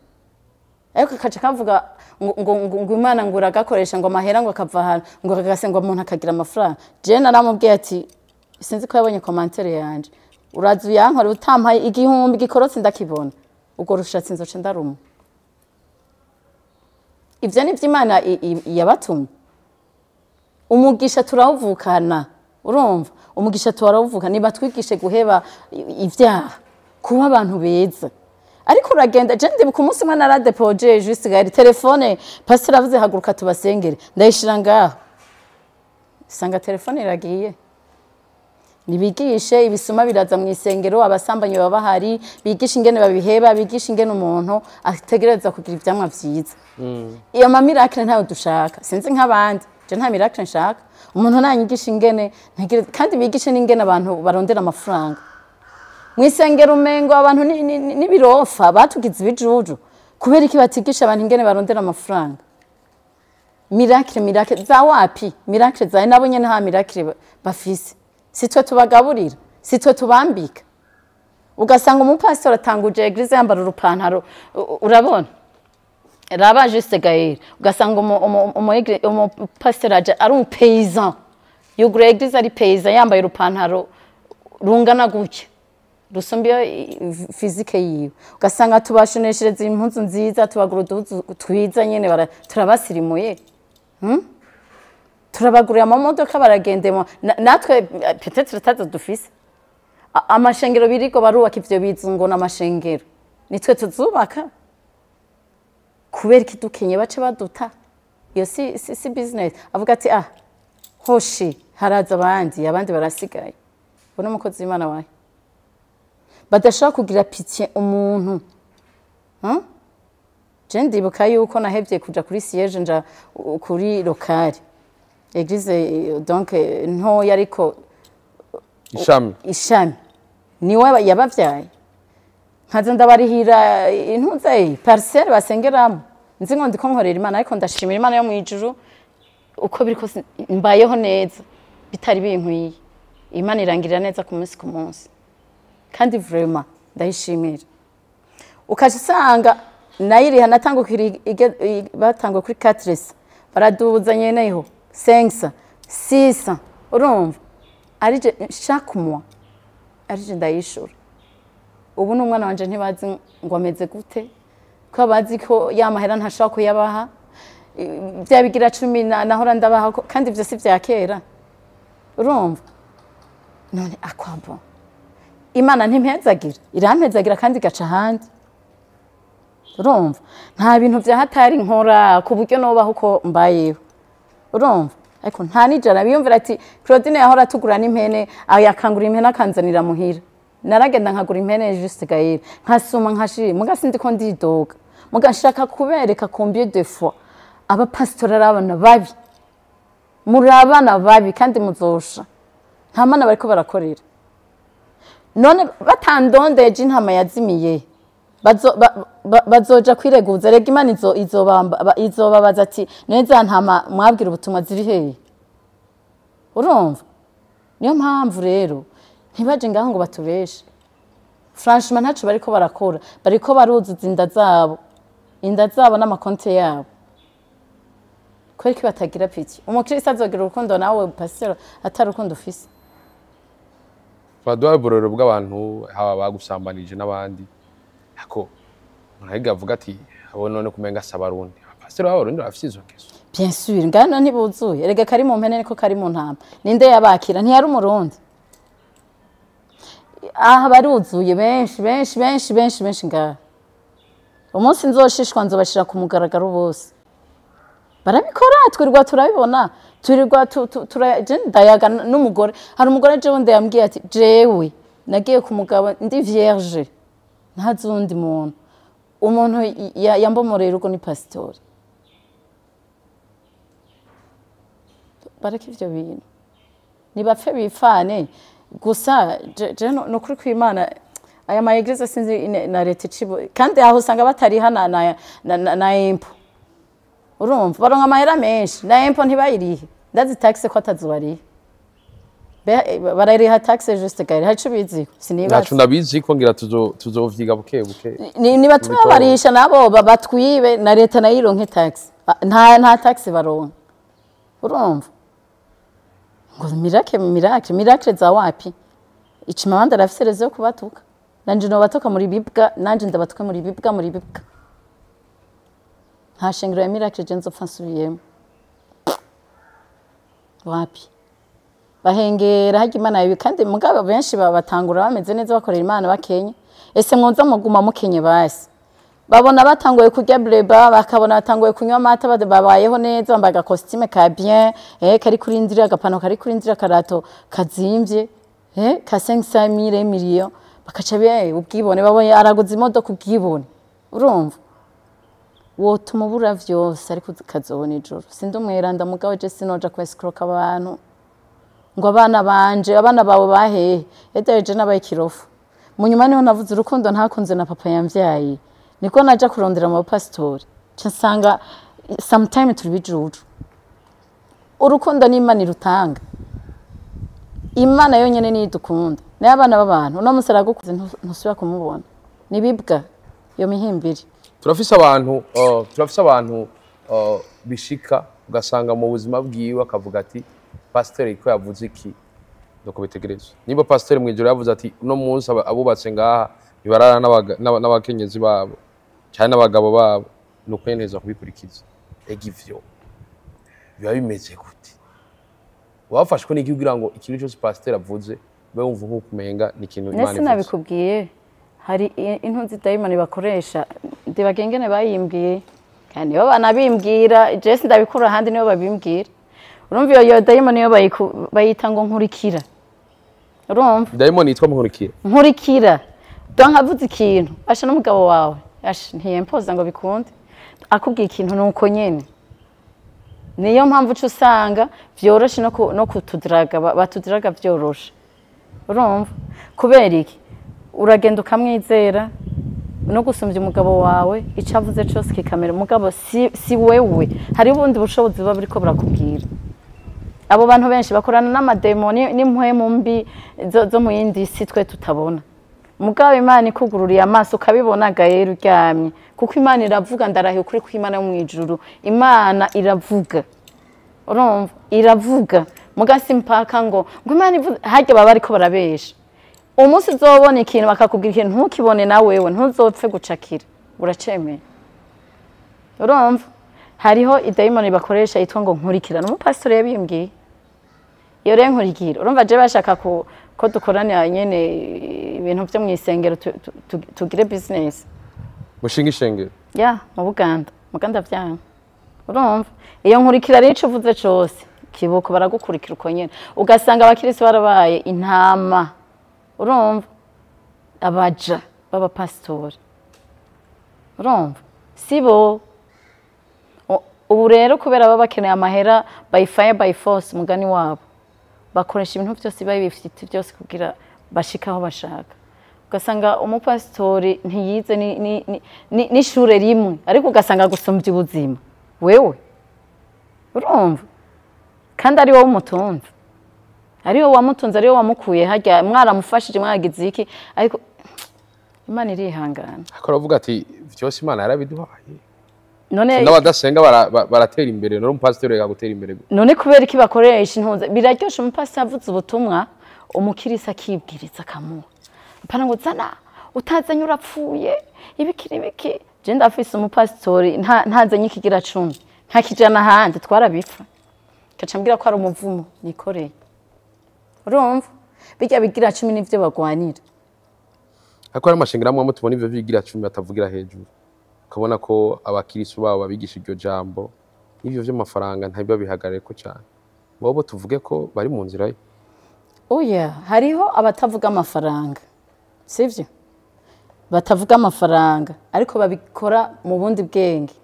ariko kaje kavuga ngo Imana ngo uragakoresha ngo mahera ngo akava hano ngo akagasengwa umuntu akagira amafaranga Jene aramubwiye ati sinzi ko yabonye commentaire yanje urazi yankora utampaye igihumbi gikorotse ndakibona ubwo rushatse nzoce ndarumu ivyo ni vy'Imana yabatumye umugisha turawuvukana urumva umugisha turawuvuka niba twigishe guheba ivyaha kuba abantu beza ariko uragenda je ndibuka umunsi mwe naradepoje juste gari telefone pastor avuze haguruka tubasengere ndayishira ngaho sanga telefone iragiye nibigishe ibisuma biraza mu isengero abasambanyi baba hari bigisha ingene babiheba bigisha ingene umuntu ategereza kugira ivyamwa vyiza iyo ma miracle ntayo dushaka sinzi nk'abandi je nta miracle nshaka umuntu nanyigisha ingene kandi bigishe n'ingene abantu barondera amafaranga mwisengero umengo abantu nibirofa batugize ibijuju kubera iki batigisha abantu ingene barondera amafaranga miracle za wapi miracle za nabo nyene ha miracle bafise sitwe tubagaburira sitwe tubambika ugasanga umupastor atanguje eglise yambara urupantaro urabona raba juste gaire ugasanga umupastor aje ari paysan yugure eglise ari paysan yambaye urupantaro rungana gutya rusumbiye physique yiwe ugasanga tubashoneshereza impunzu nziza tubagura uduhuzu twiza nyene turabasirimuye turabagurira amamodoka baragendemo natwe peut-être tutazo dufise amashengero birigo barubaka ivyo bizungo n'amashengero nitwe tuzubaka kubera kidukenye bace baduta iyo si business avuga ati hoshi haraza abandi barasigaye bona umukozi w'Imana wahe badashaka kugira pitié umuntu je ndibuka yuko nahevye kuja kuri siège nja kuri locale eglise donc nto yariko ishami niwe yabavyaye nkaza ndabarihira intuze parcelle basengeramo nzi ngo ndiko nkorera Imana ariko ndashimira Imana yo mu ijuru uko biriko mbayeho neza bitari binkwiye Imana irangirira neza ku munsi kandi vraiment ndayishimira ukaje usanga nayiriha natangukira batangwa kuri 4 baradubuza nyeneho 5 6 urumva ari chaque mois arije ndayishura ubu n'umwana wanje ntibazi ngo ameze gute ko bazi ko yamahera ntashobora kuyabaha byabigira 10 nahora ndabaha kandi ibyo si bya kera urumva none akwabo Imana ntimpezagira irampezagira kandi gaca handi urumva nta bintu bya hatari nkora ku buryo nobaho uko mbayeho urumva ariko nta nijana biyumvira ati Claudine yahora tugura n'impene yakangura impene akanzanira muhira naragenda nkagura impene juste gaire nkasuma nkashiri mugasindi ko ndidoga mugashaka kubereka combien de fois aba pasteur arabana babi muri abana babi kandi muzosha nta mana bariko barakorera none batandondeje intama yazimiye bazoja kwireguza rega Imana izobabaza ati neza ntama mwabwira ubutumwa ziri hehe urumva niyo mpamvu rero ntibaje ngaho ngo batubeshe franchement ntacu bariko barakora bariko baruzuza inda zabo n'amakonte yabo kwereka batagira piki umukristo azogira urukundo nawe pasteur atari urukundo ufise baduha uburoro bw'abantu haba bagusambanije n'abandi ako ntahiga avuga ati abo none kumenga sabarundi pasteur w'abarundi bafise izo keso bien sûr ngano ntibuzuye erega kari mu mpene niko kari mu ntama ninde yabakira ntiyari umurundi aha baruzuye benshi ngaha umunsi nzoshishwa nzobashira ku mugaragaro bose barabikora twirirwa turabibona twirirwa ndayaga n'umugore hari umugore jewe ndayambwiye ati jewe nagiye ku mugabo ndi vierge ntazundi umuntu yambomorera urugo ni pasteur bareke ivyo bintu nibapfe bifane gusa je no kuri kw'Imana aya ma eglise sinzi na leta cibo kandi aho usanga batari hana na impo urumva baronka amahera menshi na impo ntibayirihe ndazi taxe ko atazubarihe barariha taxe juste gari hacu biziko sinibaza nacu ndabizi ko ngira tuzovyiga buke ni batuma barisha nabo batwibe na leta nayironke taxe nta taxe baronka urumva ngo miracle za wapi icimabanda arafise rezo yo kubatuka nanje no batoka muri bibwa nanje ndabatuka muri bibwa nta shengero ya miracle je nzopfa nsubiyemo wapi bahengera hajya Imana yawe kandi mugabo benshi babatangura bameze neza bakorera Imana bakenye ese mwonza muguma mukenye basi babona batanguye kurya breba bakabona batanguye kunywa amata babayeho neza bambaga costume ka bien kari kuri ndira agapano kari kuri ndira karato kazimvye ka 500,000 million bakaca ubwibone babonye araguza imodoka ubwibone urumva wotuma ubura vyose ariko kazobona ijoro sindi umweranda mugabo je sinoja kwescroka abantu ngo abana bawe bahehe edeje nabaye kirofu munyuma niho navuze urukundo ntakunze na papa yamvyaye niko naja kurondera mu pastor nsanga sometime tubijuju urukundo ni Imana irutanga Imana yonyene ni dukunda naye abana b'abantu no musara gukuze ntusubira kumubona nibibwa yo mihimbiri turafise abantu bishika ugasanga mu buzima bwiwe akavuga ati pasteur iko yavuze iki doko bitegerezo niba pasteur mwijoro yavuze ati no munsi abubatse ngaha bibarara n'abakenyezi babo cyane n'abagabo babo no kweneza kubikurikiza egivyo biba bimeze gute wafashwe n'iki kugira ngo ikintu cyose pasteur avuze be wumva nko kumenga ni ikintu Imana ivuze nabikubwiye hari intunzi dayimani bakoresha ndibagengene bayimbwiye kandi bo banabimbwira je sindabikura handi niyo babimbwira urumva iyo dayimani yo bayita ngo nkurikira urumva dayimani yitwa nkurikira donc avuze ikintu asha n'umugabo wawe asha ntiyempoza ngo bikunde akubwiye ikintu nuko nyene niyo mpamvu usanga vyoroshe no kutudiraga batudiraga vyoroshe urumva kubera iki uragenda ukamwizera no gusumbya umugabo wawe icavuze cyose kikamera umugabo si wewe hari ubundi bushobozi buba buriko burakubwira abo bantu benshi bakorana n'amademoni n'impwemu mbi zo mu yindi si twe tutabona mugabo Imana ikugururiye amaso ukabibona gahera uryamye kuko Imana iravuga ndarahiye ukuri ko Imana yo mu ijuru Imana iravuga urumva iravuga mugasi mpaka ngo Imana ivuze hajye baba ariko barabesha umunsi uzobona ikintu bakakubwira ikintu ntukibone na wewe ntuzopfe gucakira uracemeye urumva hariho idayimoni bakoresha yitwa ngo nkurikira n'umupasiteri yabimbwiye iyo rero nkurikira urumva je bashaka ko dukorana nyene ibintu byo mu isengero tugire business mushinga ishengero ya mu Buganda vyanga urumva iyo nkurikira rero ico uvuze cose kibuko baragukurikira uko nyene ugasanga abakirisi barabaye intama urumva abaja baba pastori urumva sibo ubu rero kubera baba bakeneye amahera by fire by force mugani wabo bakoresha ibintu byose babifite byose kugira bashikaho bashaka ugasanga umupastori ntiyize ni shure rimwe ariko ugasanga gusumbya ubuzima wewe urumva kandi ari wowe umutunzi ari wowe wamutunze ari wowe wamukuye hajya mwaramufashije mwagize iki ariko Imana irihangana akora avuga ati byose Imana yarabiduhaye none n'abadasenga baratera imbere no umupasiteri yagutera imbere none kubera iki bakoresha intunze biraryosha umupasiteri avuze ubutumwa umukirisa akibwiriza kamu pana ngo zana utazanye urapfuye ibiki je ndafise umupasiteri ntazanye ikigira 10 nta kijana handi twarabipfa kacambira ko ari umuvumo nikoreye urumva bijya bigira 10 nivyo bagwanira akora amashingira amwe tubona ivyo bigira 10 batavugira hejuru ukabona ko abakirisu babo babigisha iryo jambo n'ivyo vy'amafaranga ntabwo bihagarare ko cyane bobo tuvuge ko bari mu nzira ye oya hariho abatavuga amafaranga sivyo batavuga amafaranga ariko babikora mu bundi bwenge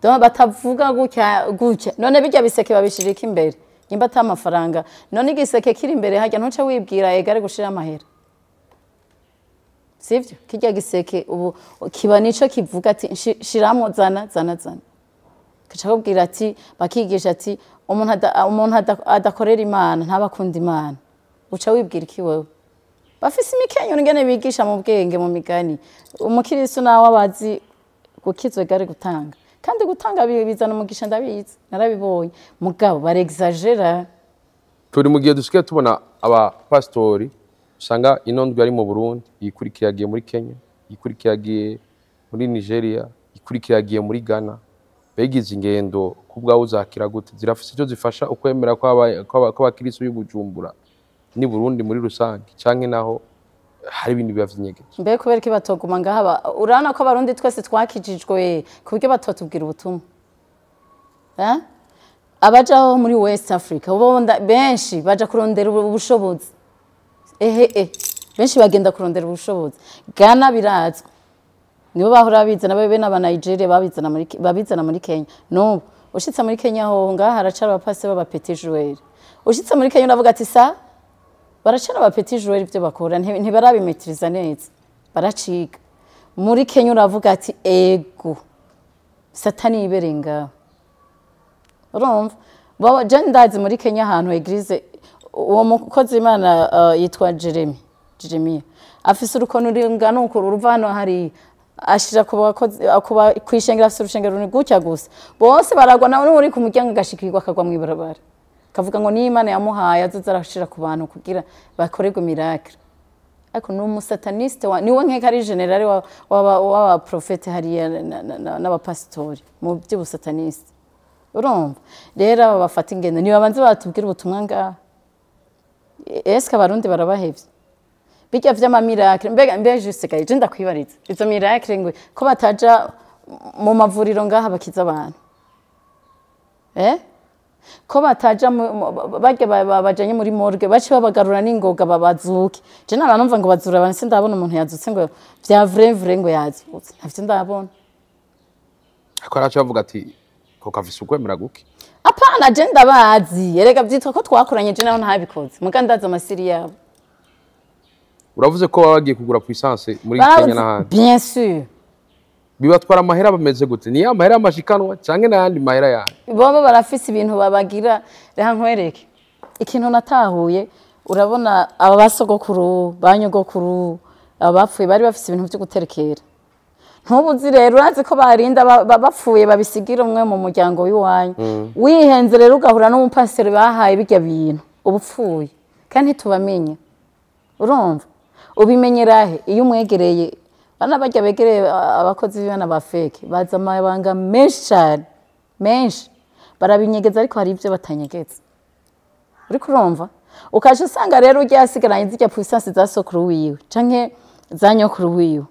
donc batavuga gutya none bijya biseke babishirika imbere nyimba ata amafaranga none igiseke kiri imbere hajya ntuce wibwira egare gushira amahera sivyo kijya giseke ubu kiba nico kivuga ati shiramo zana kaca kubwira ati bakigisha ati umuntu adakorera Imana ntabakunda Imana uca wibwira iki wewe bafise imikenyo ngene bigisha mu bwenge mu migani umukiristo nawe abazi gukizwe gare gutanga kandi gutanga bizana umugisha ndabizi narabibonye mugabo barexagera turi mu gihe dusigaye tubona aba pastori usanga inondwe ari mu Burundi yikurikiragiye muri Kenya yikurikiragiye muri Nigeria yikurikiragiye muri Ghana begize ingendo kubwaho uzakira gute zirafise icyo zifasha ukwemera kw'abakristo y'Ubujumbura ni Burundi muri rusange canke naho hari ibintu biba vyinyegeje mbe kubera ki batoguma ngaha urana ko abarundi twese twakijijwe kuburyo batotubwira ubutumwa abajaho muri West Africa ubonda benshi baja kurondera ubushobozi benshi bagenda kurondera ubushobozi Ghana birazwe nibo bahora bizana babe n'aba Nigeria babizana muri Kenya no ushitse muri Kenya ho ngaha haracara abapase baba petit joueur ushitse muri Kenya uravuga ati sa baracara aba petit joueur ibyo bakora ntibarabimetiriza neza baraciga muri Kenya uravuga ati ego satani iberenga urumva bo jendazi muri Kenya ahantu eglise uwo mukozi Imana yitwa Jeremiah afise urukono rungana uko ruva hano hari ashira kuba kwishengera afise urushengero runi gutya gusa bose baragwa nawe uri ku muryango gashikirwa akagwa mu ibarabara kavuga ngo ni Imana yamuhaye azoza arashira ku bantu kugira bakorerwe miracle ariko no umusataniste niwe nkeka ari general wa prophet hariya n'abapastori mu by'ubusataniste urumva rero aba bafata ingendo ni babanze batubwira ubutumwa ngaha eske abarundi barabahevye bijya vy'ama miracle mbe juste gaje ndakwibariza izo miracle ngo ko bataja mu mavuriro ngaha bakiza abantu ko bataja bajanye muri morgue bace babagarura n'ingoga babazuke je nabanumva ngo bazura abantu sindabona umuntu yazutse ngo vya vrai ngo yazutse ntavyo ndabona akora acha avuga ati ko kafise ukwemera guke apana je ndabazi erega vyitwa ko twakoranye je naho ntabikoze mugandaza amasiri yabo uravuze ko bagiye kugura puissance muri Kenya n'ahandi bien sûr bibatwara amahera bameze gute ni amahera amashikanwa canke n'ayandi mahera yani bobo barafise ibintu babagira reha nkwereke ikintu natahuye urabona aba basogokuru banyogokuru abapfuye bari bafise ibintu byo guterekera ntubuzi rero urazi ko barinda bapfuye babisigira umwe mu muryango w'iwanyu wihenze rero ugahura n'umupasiteri bahaye bijya bintu ubupfuye kandi tubamenye urumva ubimenyerahe iyo umwegereye bana bajya begereye abakozi b'ibana ba fake baza amabanga menshi cyane menshi barabinyegeza ariko hari ibyo batanyegeza uri kurumva ukaje usanga rero ujya asigaranye zijya puissance za sokuru wiwe canke za nyokuru wiwe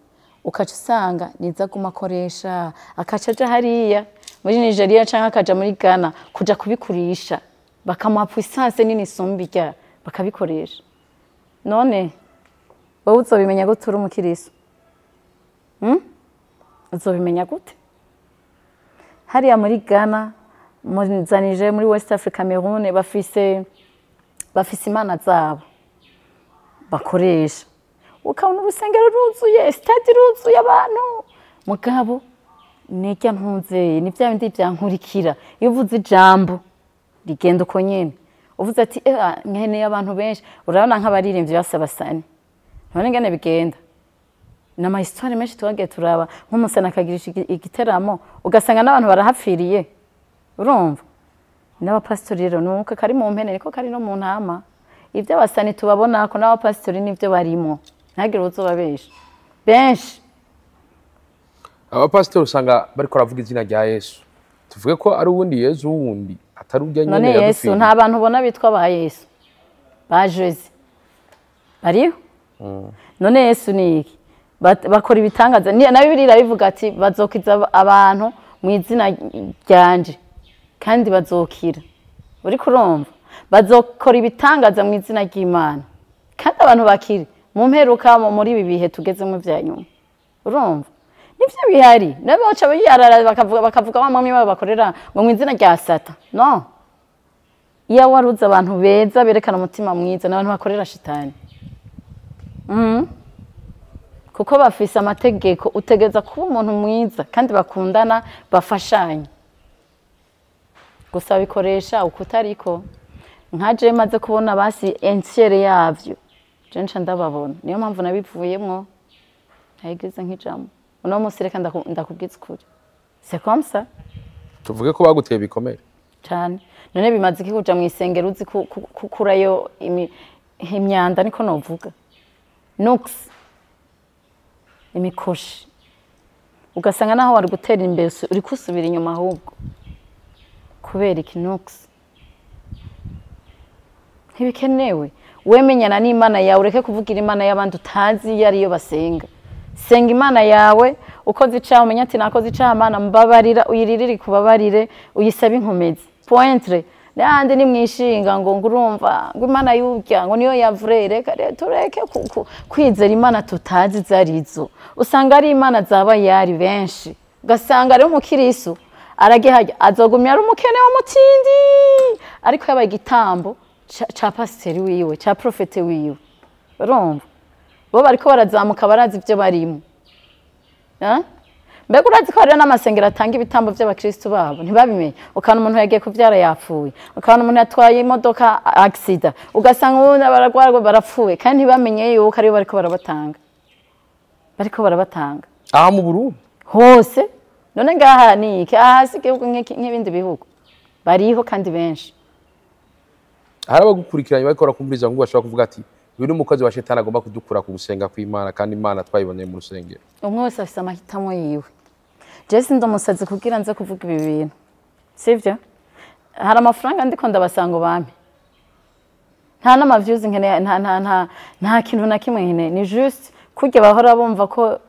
ukaje usanga niza gumakoresha akacaja hariya muri Nigeria canke akaja muri Ghana kuja kubikurisha bakamuha puissance nini sumbirya bakabikoresha none wowe uzobimenya gute uri umukiristo uzobimenya gute hariya muri Ghana muri Nigeria muri West Africa Cameroon bafise imana zabo bakoresha ukabona urusengero ruzuye stade ruzuye abantu mugabo nejya ntunze ni bya bindi byankurikira iyo uvuze ijambo rigenda uko nyene uvuze ati nkeneye abantu benshi urabona nk'abaririmbyi basabasani none ngene bigenda nama histoire menshi twagiye turaba nk'umusana akagirisha igiteramo ugasanga n'abantu barahapfiriye urumva n'abapastori rero nuko kari mu mpene niko kari no mu ntama ibyo abasani tubabona ko n'abapastori nivyo barimo ntagire uzobabesha benshi abapastori usanga bariko baravuga izina rya Yesu tuvuge ko ari uwundi Yesu wundi atari urya nyene none Yesu nta bantu ubona bitwa ba Yesu ba Jezi bariho none Yesu ni iki bakora ibitangaza na Bibiliya bivuga ati bazokiza abantu mu izina ryanje kandi bazokira uri kurumva bazokora ibitangaza mu izina ry'Imana kandi abantu bakiri mu mperuka muri ibi bihe tugezemo vya nyuma urumva nivyo bihari naboca biyarara bakavuga bamwe babo bakorera ngo mu izina rya Sata no iya waruza abantu beza berekana umutima mwiza n'abantu bakorera shitani kuko bafise amategeko utegeza kuba umuntu mwiza kandi bakundana bafashanya gusa bikoresha ukutariko nkaje maze kubona basi entiere yavyo je nca ndababona niyo mpamvu nabivuyemwo ntayigize nk'ijambo uno munsi reka ndakubwiza ukuri c'est comme ça tuvuge ko baguteye ibikomere cyane none bimaze iki kuja mu isengero uzi kurayo imyanda niko novuga nux imikoshi ugasanga naho wari gutera imbere uri kusubira inyuma ahubwo kubera ikinux ntibikenewe wemenyana n'Imana yawe ureke kuvugira Imana y'abandi utazi yariyo basenga senga Imana yawe uko zica umenya ati nako zica Imana mbabarira uyiririre kubabarire uyisabe inkomezi pointre nandi ni mwishinga ngo ngurumva ngo Imana yurya ngo niyo yavrere kare tureke kwizera Imana tutazi zarizo usanga ari Imana zaba yari benshi ugasanga ari umukiriso aragihajya azogumya ari umukene w'umutindi ariko yabaye igitambo cha pasiteri wiwe cha profete wiwe urumva bo bariko barazamuka barazi ivyo barimo mbega urazi ko hariyo n'amasengero atanga ibitambo by'abakristo babo ntibabimenye ukabona umuntu yagiye kuvyara yapfuye ukabona umuntu yatwaye imodoka accident ugasanga ubundi abaragwarwa barapfuye kandi ntibamenye yuko ariyo bariko barabatanga aha mu Burundi hose none ngaha ni iki ahasi igihugu nk'ibindi bihugu bariho kandi benshi hari abagukurikiranye bariko barakumviriza ngo bashobora kuvuga ati uyu n'umukozi wa shetani agomba kudukura ku gusenga kw'Imana kandi Imana twayiboneye mu rusengero umwe wese afise amahitamo yiwe Jesse ndomusazi kugira nze kuvuga ibi bintu sivyo hari amafaranga ndiko ndabasanga bampe nta nama views nkene nta kintu na kimwe nkene ni juste kujya bahora bumva ko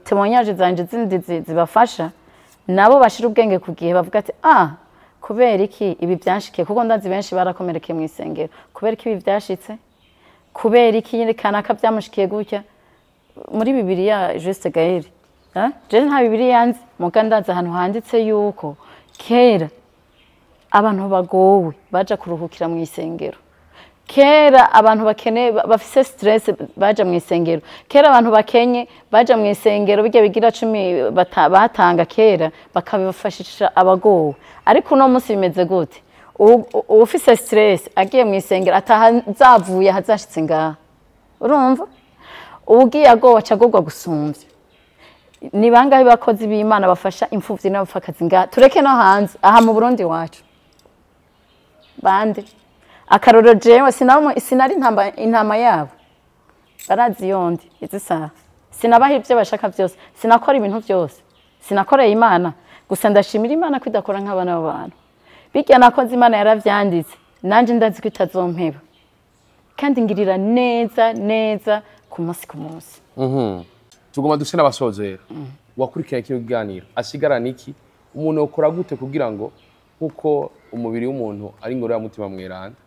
témoignage zanje zindi zibafasha nabo bashira ubwenge kugihe bavuga ati kubera iki ibi byanshikiye kuko ndazi benshi barakomerekeye mu isengero kubera iki ibi byashitse kubera iki yerekana ka byamushikiye gutya muri Bibiliya juste Gaël je nta Bibiliya nzi mugandaza ahantu handitse yuko kera abantu bagowe baja kuruhukira mu isengero kera abantu bakene bafise stress baja mu isengero kera abantu bakenye baja mu isengero bijya bigira 10 batanga kera bakabifashisha abagowe ariko no musi bimeze gute ufise stress agiye mu isengero atahazavuye hazashitse ngaha urumva ugiye agowe acagurwa gusumvya ni bangahe bakozi b'Imana bafasha imfuvyi n'abafakazi ngaha tureke no hanze aha mu Burundi wacu bande akaroro jewe sinari intama yabo barazi yondi izi saha sinabaha ibyo bashaka byose sinakora ibintu byose sinakoreye Imana gusa ndashimira Imana ko idakora nk'abana b'abantu bijya nakoze Imana yaravyanditse nanje ndazi ko itazompeba kandi ngirira neza ku munsi ku munsi tugoma duse n'abasozera wakurikirana kino kiganiro asigarana iki umuntu ukora gute kugira ngo nkuko umubiri w'umuntu ari ngoro ya mutima mweranda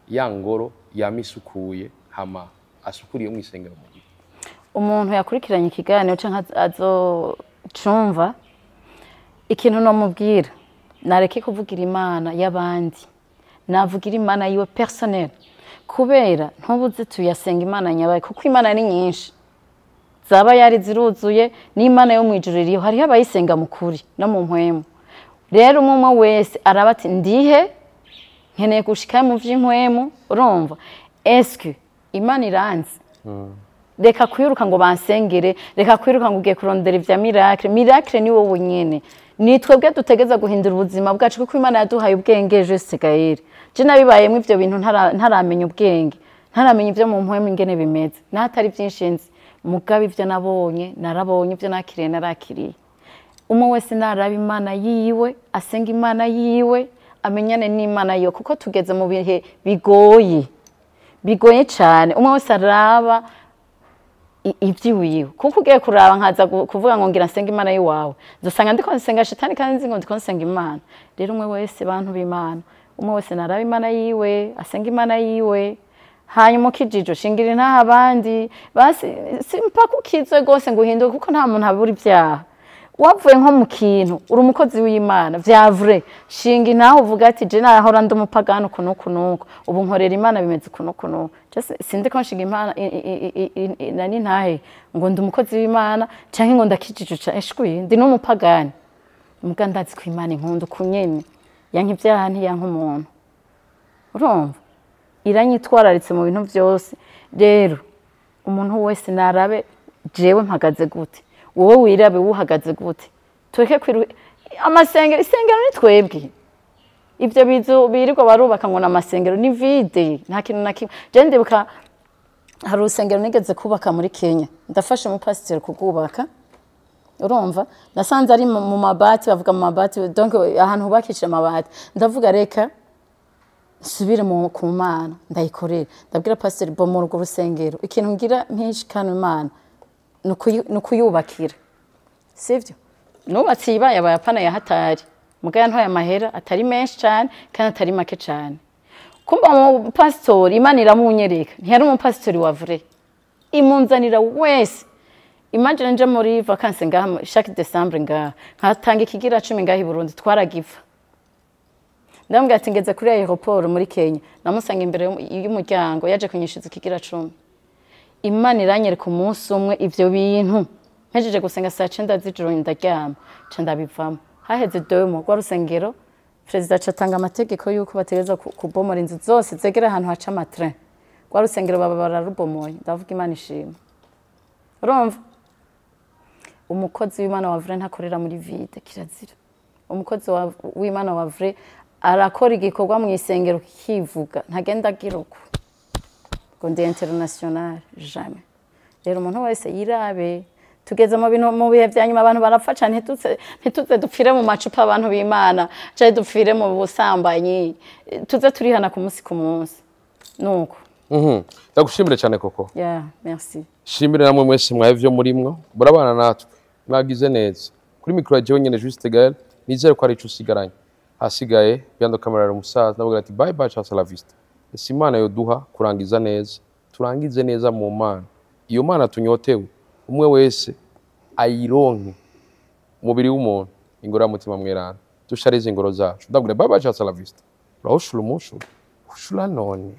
ya ngoro yamisukuye hama asukuriye mu isengero mu gihe umuntu yakurikiranye ikiganiro canke azocumva ikintu no mubwira nareke kuvugira Imana y'abandi navugira Imana yiwe personnel kubera ntubuze tuyasenga Imana nyabaye kuko Imana ni nyinshi zaba yari ziruzuye n'Imana yo mwijuru iriyo hariho abayisenga mu kuri no mu mpwemu rero umwe wese araba ati ndihe nkeneye gushika mu vy'impwemu urumva eske Imana iranzi reka kwiruka ngo bansengere reka kwiruka ngo ugiye kurondera ivya miracle ni wowe nyene ni twebwe dutegeza guhindura ubuzima bwacu kuko Imana yaduhaye ubwenge ejo sigayire je nabibayemo ivyo bintu ntaramenya ubwenge ntaramenya ivyo mu mpwemu ingene bimeze natari byinshi nzi mugabe ivyo narabonye ivyo nakiriye narakiriye umwe wese naraba Imana yiwe asenga Imana yiwe amenyane n'Imana yo kuko tugeze mu bihe bigoye cyane umwe wese araba ivyiwiwe kuko ugiye kuraba nkaza kuvuga ngo ngira nsenga Imana yiwawe dusanga ndiko nsenga shitani kandi nzi ngo ndiko nsenga Imana rero umwe wese bantu b'Imana umwe wese naraba Imana yiwe asenga Imana yiwe hanyuma ukijijo shingira nta abandi basi simpaka ukizwe gose ngo uhinduke kuko nta muntu abura ibyaha wavuye nko mu kintu uri umukozi w'Imana vya vrai shinga ntaho uvuga ati je nahora ndi umupagano kuno ubu nkorera Imana bimeze kuno sindi ko nshinga Imana nani ntahe ngo ndi umukozi w'Imana canke ngo ndakijijo eshwi ndi n'umupagani muga ndazi ko Imana inkunda kunyene yanka ibyaha ntiyanka umuntu urumva iranyitwararitse mu bintu byose rero umuntu wese narabe jewe mpagaze gute wowe wirabe wuhagaze gute tweke isengero ni twebwe ivyo bizu birirwa barubaka ngo namasengero ni vide nta kintu na kimwe je ndibuka hari urusengero nigeze kubaka muri Kenya ndafashe mu pasteur kugubaka urumva nasanze ari mu mabati bavuga mu mabati donc ahantu hubakishije amabati ndavuga reka subire mu kumana ndayikorera ndabwira pasteur bomora urwo rusengero ikintu ngira mpishikana Imana nukuyubakira sivyo nubatse ibaye abayapana ya hatari mugaya ntoya amahera atari menshi cyane kandi atari make cyane kumba mu pastor Imana iramunyereka ntiyari mu pastor wa vrai imunzanira wese imagine nje muri vacances ngaha chaque décembre ngaha nkatanga ikigira 10 ngaha i Burundi twaragiva ndambwira ati ngeze kuri aeroport muri Kenya namusanga imbere y'umuryango yaje kunyishiza ikigira 10 Imana iranyereka umunsi umwe ivyo bintu mpejeje gusenga saa 9 z'ijoro ndaryama ndabivamo haheze domo kwa rusengero president atanga amategeko yuko bategeza kubomora inzu zose zegera ahantu haca amatrain kwa rusengero baba bararubomoye ndavuga Imana ishima urumva umukozi w'Imana wa vrai ntakorera muri vide kirazira umukozi w'Imana wa vrai arakora igikorwa mu isengero kivuga ntagenda agiruko ngo ndi international jamais rero umuntu wese yirabe tugeze mu bintu mu bihe byanyuma abantu barapfa cyane ntituze dupfire mu macupa abantu b'Imana cyane dupfire mu busambanyi tuze turihana ku munsi nuko ndagushimire cyane koko merci shimire namwe mwese mwavyo murimwo burabana natwe mwagize neza kuri micro yaje nyene juste Gaël nizere ko ari cyo usigaranye hasigaye byando kamera umusaza navuga ati bye bye cha la vista ese Imana yoduha kurangiza neza turangize neza mu Mana iyo Mana tunyotewe umwe wese ayironke umubiri w'umuntu ingoro y'umutima mwerana dusharize ingoro zacu ndabure bye bye cha la vista rahushura umushu ushura none